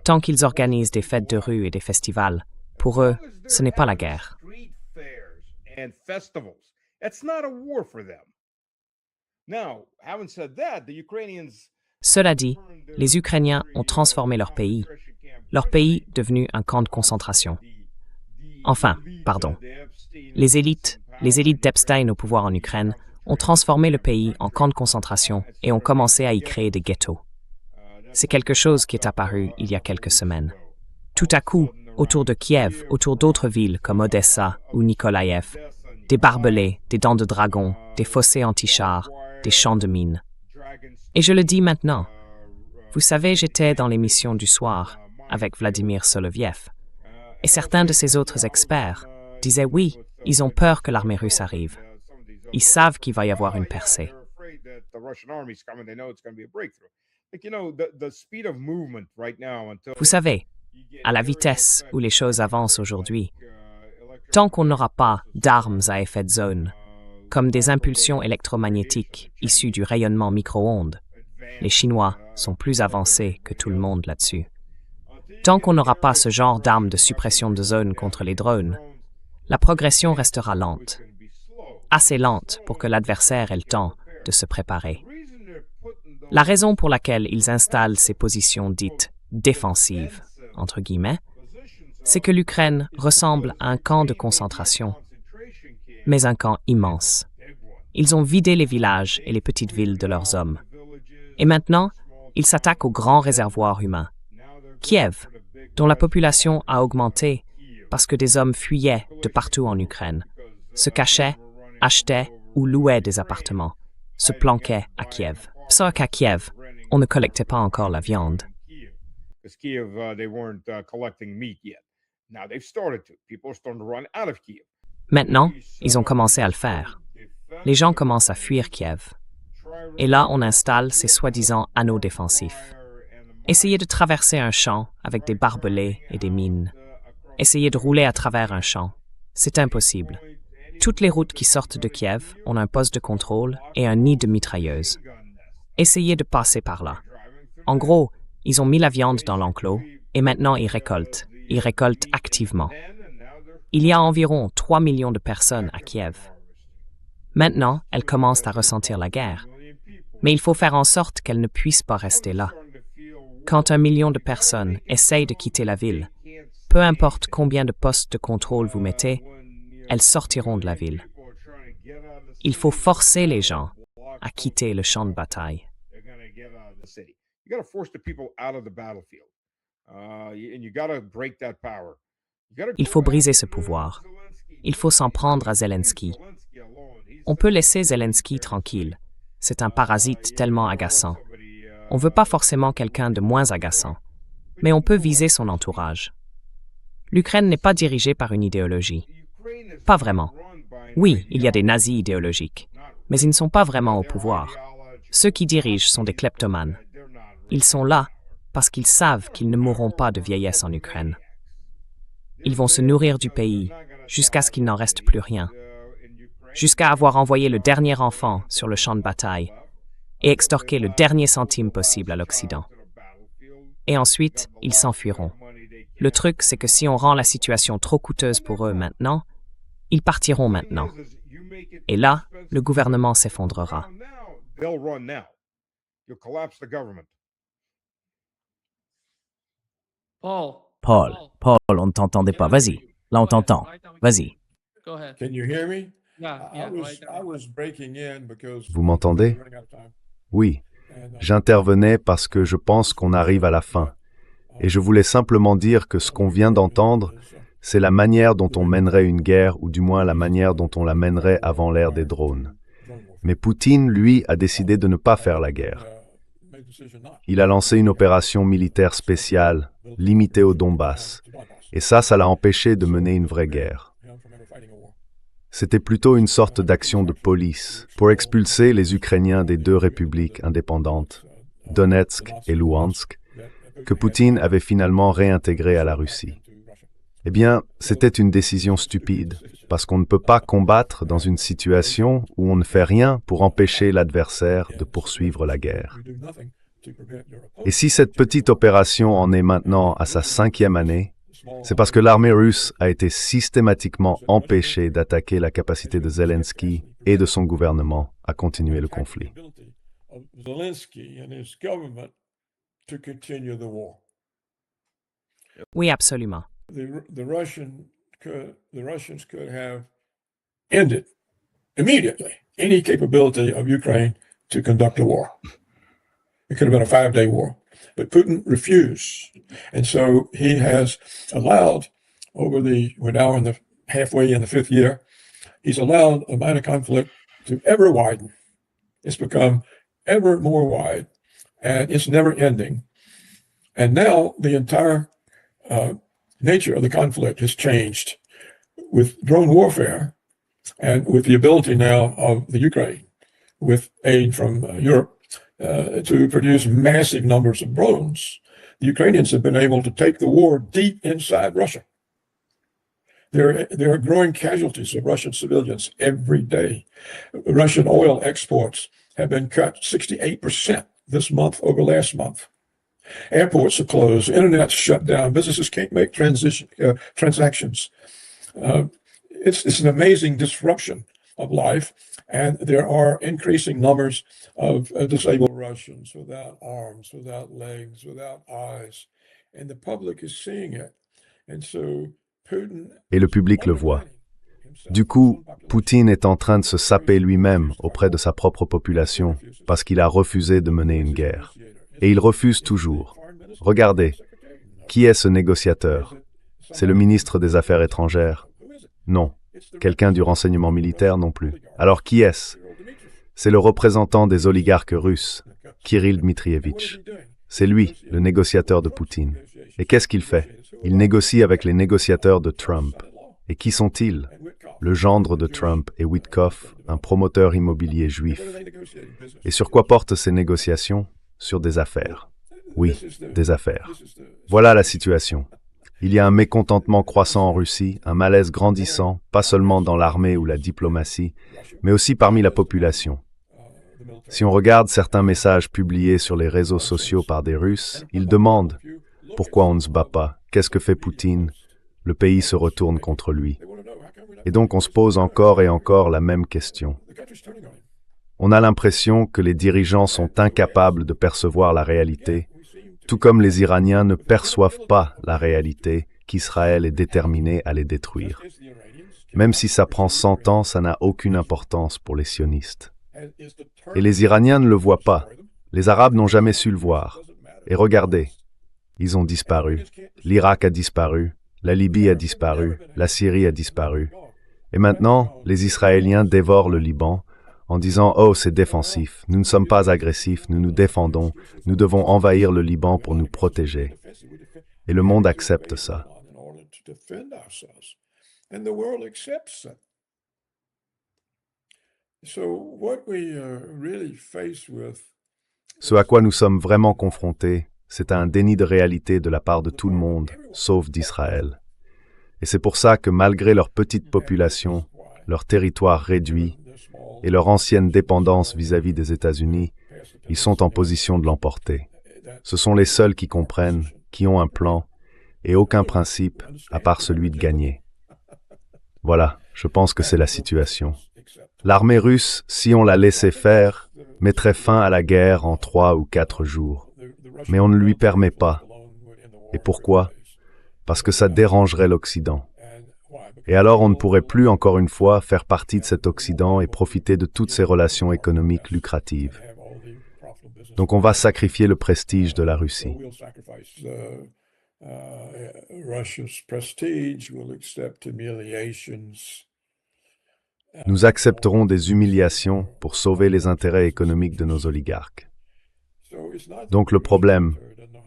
Tant qu'ils organisent des fêtes de rue et des festivals, pour eux, ce n'est pas la guerre. Cela dit, les Ukrainiens ont transformé leur pays devenu un camp de concentration. Enfin, pardon. Les élites d'Epstein au pouvoir en Ukraine ont transformé le pays en camp de concentration et ont commencé à y créer des ghettos. C'est quelque chose qui est apparu il y a quelques semaines. Tout à coup, autour de Kiev, autour d'autres villes comme Odessa ou Nikolaïev, des barbelés, des dents de dragon, des fossés anti-chars, des champs de mines. Et je le dis maintenant. Vous savez, j'étais dans l'émission du soir avec Vladimir Soloviev. Et certains de ces autres experts disaient oui, ils ont peur que l'armée russe arrive. Ils savent qu'il va y avoir une percée. Vous savez, à la vitesse où les choses avancent aujourd'hui, tant qu'on n'aura pas d'armes à effet de zone, comme des impulsions électromagnétiques issues du rayonnement micro-ondes, les Chinois sont plus avancés que tout le monde là-dessus. Tant qu'on n'aura pas ce genre d'armes de suppression de zone contre les drones, la progression restera lente. Assez lente pour que l'adversaire ait le temps de se préparer. La raison pour laquelle ils installent ces positions dites « défensives », entre guillemets, c'est que l'Ukraine ressemble à un camp de concentration, mais un camp immense. Ils ont vidé les villages et les petites villes de leurs hommes. Et maintenant, ils s'attaquent aux grands réservoirs humains. Kiev, dont la population a augmenté parce que des hommes fuyaient de partout en Ukraine, se cachaient, achetaient ou louaient des appartements, se planquaient à Kiev. Sauf qu'à Kiev, on ne collectait pas encore la viande. Maintenant, ils ont commencé à le faire. Les gens commencent à fuir Kiev. Et là, on installe ces soi-disant anneaux défensifs. Essayez de traverser un champ avec des barbelés et des mines. Essayez de rouler à travers un champ. C'est impossible. Toutes les routes qui sortent de Kiev ont un poste de contrôle et un nid de mitrailleuses. Essayez de passer par là. En gros, ils ont mis la viande dans l'enclos et maintenant ils récoltent. Ils récoltent activement. Il y a environ 3 millions de personnes à Kiev. Maintenant, elles commencent à ressentir la guerre. Mais il faut faire en sorte qu'elles ne puissent pas rester là. Quand 1 million de personnes essayent de quitter la ville, peu importe combien de postes de contrôle vous mettez, elles sortiront de la ville. Il faut forcer les gens à quitter le champ de bataille. Il faut briser ce pouvoir. Il faut s'en prendre à Zelensky. On peut laisser Zelensky tranquille. C'est un parasite tellement agaçant. On ne veut pas forcément quelqu'un de moins agaçant, mais on peut viser son entourage. L'Ukraine n'est pas dirigée par une idéologie. Pas vraiment. Oui, il y a des nazis idéologiques, mais ils ne sont pas vraiment au pouvoir. Ceux qui dirigent sont des kleptomanes. Ils sont là parce qu'ils savent qu'ils ne mourront pas de vieillesse en Ukraine. Ils vont se nourrir du pays jusqu'à ce qu'il n'en reste plus rien, jusqu'à avoir envoyé le dernier enfant sur le champ de bataille et extorquer le dernier centime possible à l'Occident. Et ensuite, ils s'enfuiront. Le truc, c'est que si on rend la situation trop coûteuse pour eux maintenant, ils partiront maintenant. Et là, le gouvernement s'effondrera. Paul, Paul, on ne t'entendait pas. Vas-y. Là, on t'entend. Vas-y. go ahead. Can you hear me? Yeah, I yeah, was right I was breaking in because Vous m'entendez? we're running out of time. Oui, And, j'intervenais parce que je pense qu'on arrive à la fin. Et je voulais simplement dire que ce qu'on vient d'entendre, c'est la manière dont on mènerait une guerre, ou du moins la manière dont on la mènerait avant l'ère des drones. Mais Poutine, lui, a décidé de ne pas faire la guerre. Il a lancé une opération militaire spéciale, limitée au Donbass. Et ça l'a empêché de mener une vraie guerre. C'était plutôt une sorte d'action de police pour expulser les Ukrainiens des deux républiques indépendantes, Donetsk et Louhansk, que Poutine avait finalement réintégrées à la Russie. Eh bien, c'était une décision stupide, parce qu'on ne peut pas combattre dans une situation où on ne fait rien pour empêcher l'adversaire de poursuivre la guerre. Et si cette petite opération en est maintenant à sa 5e année, c'est parce que l'armée russe a été systématiquement empêchée d'attaquer la capacité de Zelensky et de son gouvernement à continuer le conflit. Oui, absolument. The Russians could have ended immediately any capability of Ukraine to conduct a war. It could have been a 5-day war. But Putin refused. And so he has allowed, we're now in the halfway in the 5th year, he's allowed a minor conflict to ever widen. It's become ever more wide, and it's never ending. And now the entire nature of the conflict has changed with drone warfare and with the ability now of the Ukraine, with aid from Europe, to produce massive numbers of drones. The Ukrainians have been able to take the war deep inside Russia. There are growing casualties of Russian civilians every day. Russian oil exports have been cut 68% this month over last month. Airports are closed, internet's shut down, businesses can't make transactions. It's an amazing disruption of life, and there are increasing numbers of disabled Russians without arms, without legs, without eyes, and the public is seeing it. And so Putin, Et le public le voit. Du coup, Poutine est en train de se saper lui-même auprès de sa propre population parce qu'il a refusé de mener une guerre. Et il refuse toujours. Regardez, qui est ce négociateur? C'est le ministre des Affaires étrangères? Non. Quelqu'un du renseignement militaire non plus. Alors qui est-ce? C'est le représentant des oligarques russes, Kirill Dmitrievitch. C'est lui, le négociateur de Poutine. Et qu'est-ce qu'il fait? Il négocie avec les négociateurs de Trump. Et qui sont-ils? Le gendre de Trump est Witkoff, un promoteur immobilier juif. Et sur quoi portent ces négociations? Sur des affaires. Oui, des affaires. Voilà la situation. Il y a un mécontentement croissant en Russie, un malaise grandissant, pas seulement dans l'armée ou la diplomatie, mais aussi parmi la population. Si on regarde certains messages publiés sur les réseaux sociaux par des Russes, ils demandent « Pourquoi on ne se bat pas? Qu'est-ce que fait Poutine ?» Le pays se retourne contre lui. Et donc on se pose encore et encore la même question. On a l'impression que les dirigeants sont incapables de percevoir la réalité, tout comme les Iraniens ne perçoivent pas la réalité qu'Israël est déterminé à les détruire. Même si ça prend 100 ans, ça n'a aucune importance pour les sionistes. Et les Iraniens ne le voient pas. Les Arabes n'ont jamais su le voir. Et regardez, ils ont disparu. L'Irak a disparu, la Libye a disparu, la Syrie a disparu. Et maintenant, les Israéliens dévorent le Liban, en disant « Oh, c'est défensif, nous ne sommes pas agressifs, nous nous défendons, nous devons envahir le Liban pour nous protéger. » Et le monde accepte ça. Ce à quoi nous sommes vraiment confrontés, c'est à un déni de réalité de la part de tout le monde, sauf d'Israël. Et c'est pour ça que malgré leur petite population, leur territoire réduit, et leur ancienne dépendance vis-à-vis des États-Unis, ils sont en position de l'emporter. Ce sont les seuls qui comprennent, qui ont un plan, et aucun principe à part celui de gagner. Voilà, je pense que c'est la situation. L'armée russe, si on la laissait faire, mettrait fin à la guerre en 3 ou 4 jours. Mais on ne lui permet pas. Et pourquoi? Parce que ça dérangerait l'Occident. Et alors on ne pourrait plus, encore une fois, faire partie de cet Occident et profiter de toutes ces relations économiques lucratives. Donc on va sacrifier le prestige de la Russie. Nous accepterons des humiliations pour sauver les intérêts économiques de nos oligarques. Donc le problème,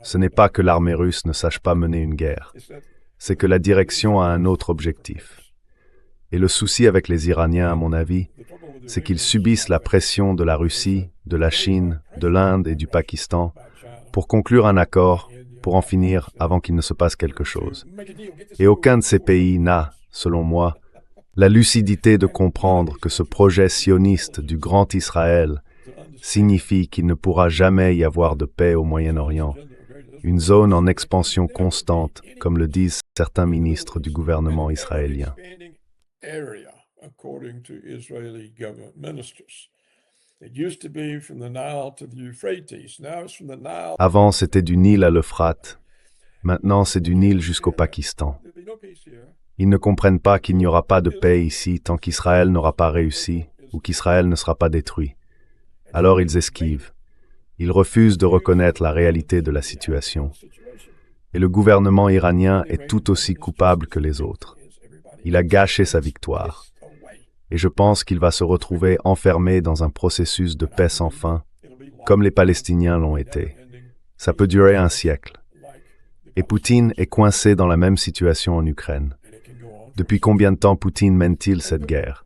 ce n'est pas que l'armée russe ne sache pas mener une guerre, c'est que la direction a un autre objectif. Et le souci avec les Iraniens, à mon avis, c'est qu'ils subissent la pression de la Russie, de la Chine, de l'Inde et du Pakistan pour conclure un accord, pour en finir avant qu'il ne se passe quelque chose. Et aucun de ces pays n'a, selon moi, la lucidité de comprendre que ce projet sioniste du Grand Israël signifie qu'il ne pourra jamais y avoir de paix au Moyen-Orient, une zone en expansion constante, comme le disent certains ministres du gouvernement israélien. Avant, c'était du Nil à l'Euphrate. Maintenant, c'est du Nil jusqu'au Pakistan. Ils ne comprennent pas qu'il n'y aura pas de paix ici tant qu'Israël n'aura pas réussi ou qu'Israël ne sera pas détruit. Alors ils esquivent. Ils refusent de reconnaître la réalité de la situation. Et le gouvernement iranien est tout aussi coupable que les autres. Il a gâché sa victoire. Et je pense qu'il va se retrouver enfermé dans un processus de paix sans fin, comme les Palestiniens l'ont été. Ça peut durer un siècle. Et Poutine est coincé dans la même situation en Ukraine. Depuis combien de temps Poutine mène-t-il cette guerre?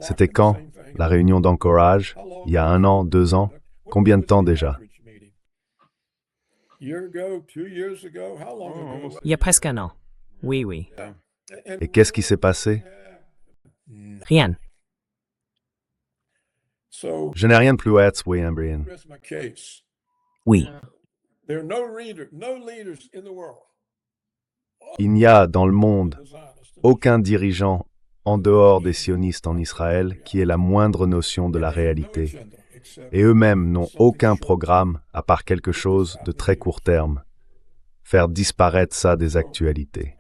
C'était quand? La réunion d'Anchorage? Il y a 1 an, 2 ans? Combien de temps déjà? Il y a presque 1 an. Oui. Et qu'est-ce qui s'est passé? Rien. Je n'ai rien de plus à être, William Brian. Oui, Il n'y a dans le monde aucun dirigeant en dehors des sionistes en Israël qui ait la moindre notion de la réalité. Et eux-mêmes n'ont aucun programme à part quelque chose de très court terme. Faire disparaître ça des actualités.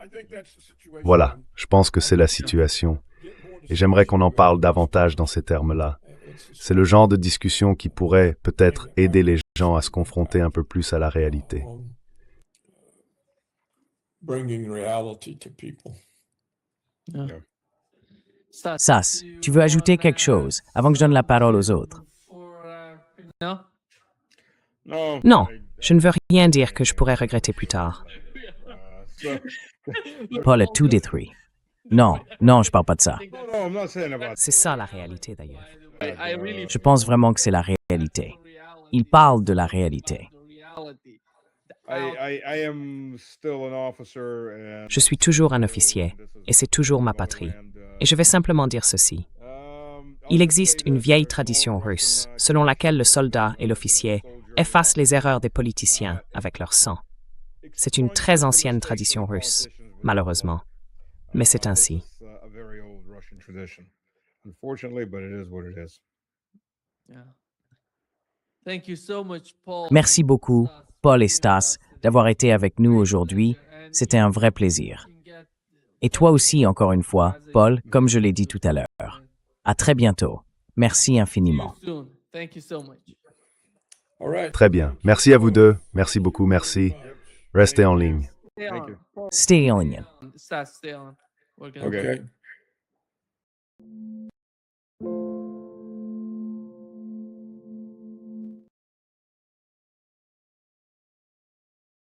Voilà, je pense que c'est la situation. Et j'aimerais qu'on en parle davantage dans ces termes-là. C'est le genre de discussion qui pourrait peut-être aider les gens à se confronter un peu plus à la réalité. Sas, tu veux ajouter quelque chose avant que je donne la parole aux autres? Non, je ne veux rien dire que je pourrais regretter plus tard. Paul a tout détruit. Non, je parle pas de ça. C'est ça la réalité d'ailleurs. Je pense vraiment que c'est la réalité. Il parle de la réalité. Je suis toujours un officier, et c'est toujours ma patrie. Et je vais simplement dire ceci. Il existe une vieille tradition russe, selon laquelle le soldat et l'officier effacent les erreurs des politiciens avec leur sang. C'est une très ancienne tradition russe, malheureusement. Mais c'est ainsi. Merci beaucoup, Paul et Stas, d'avoir été avec nous aujourd'hui. C'était un vrai plaisir. Et toi aussi, encore une fois, Paul, comme je l'ai dit tout à l'heure. À très bientôt. Merci infiniment. Très bien. Merci à vous deux. Merci beaucoup. Merci. Restez en ligne. Stay on. Stay on. We're gonna- Okay.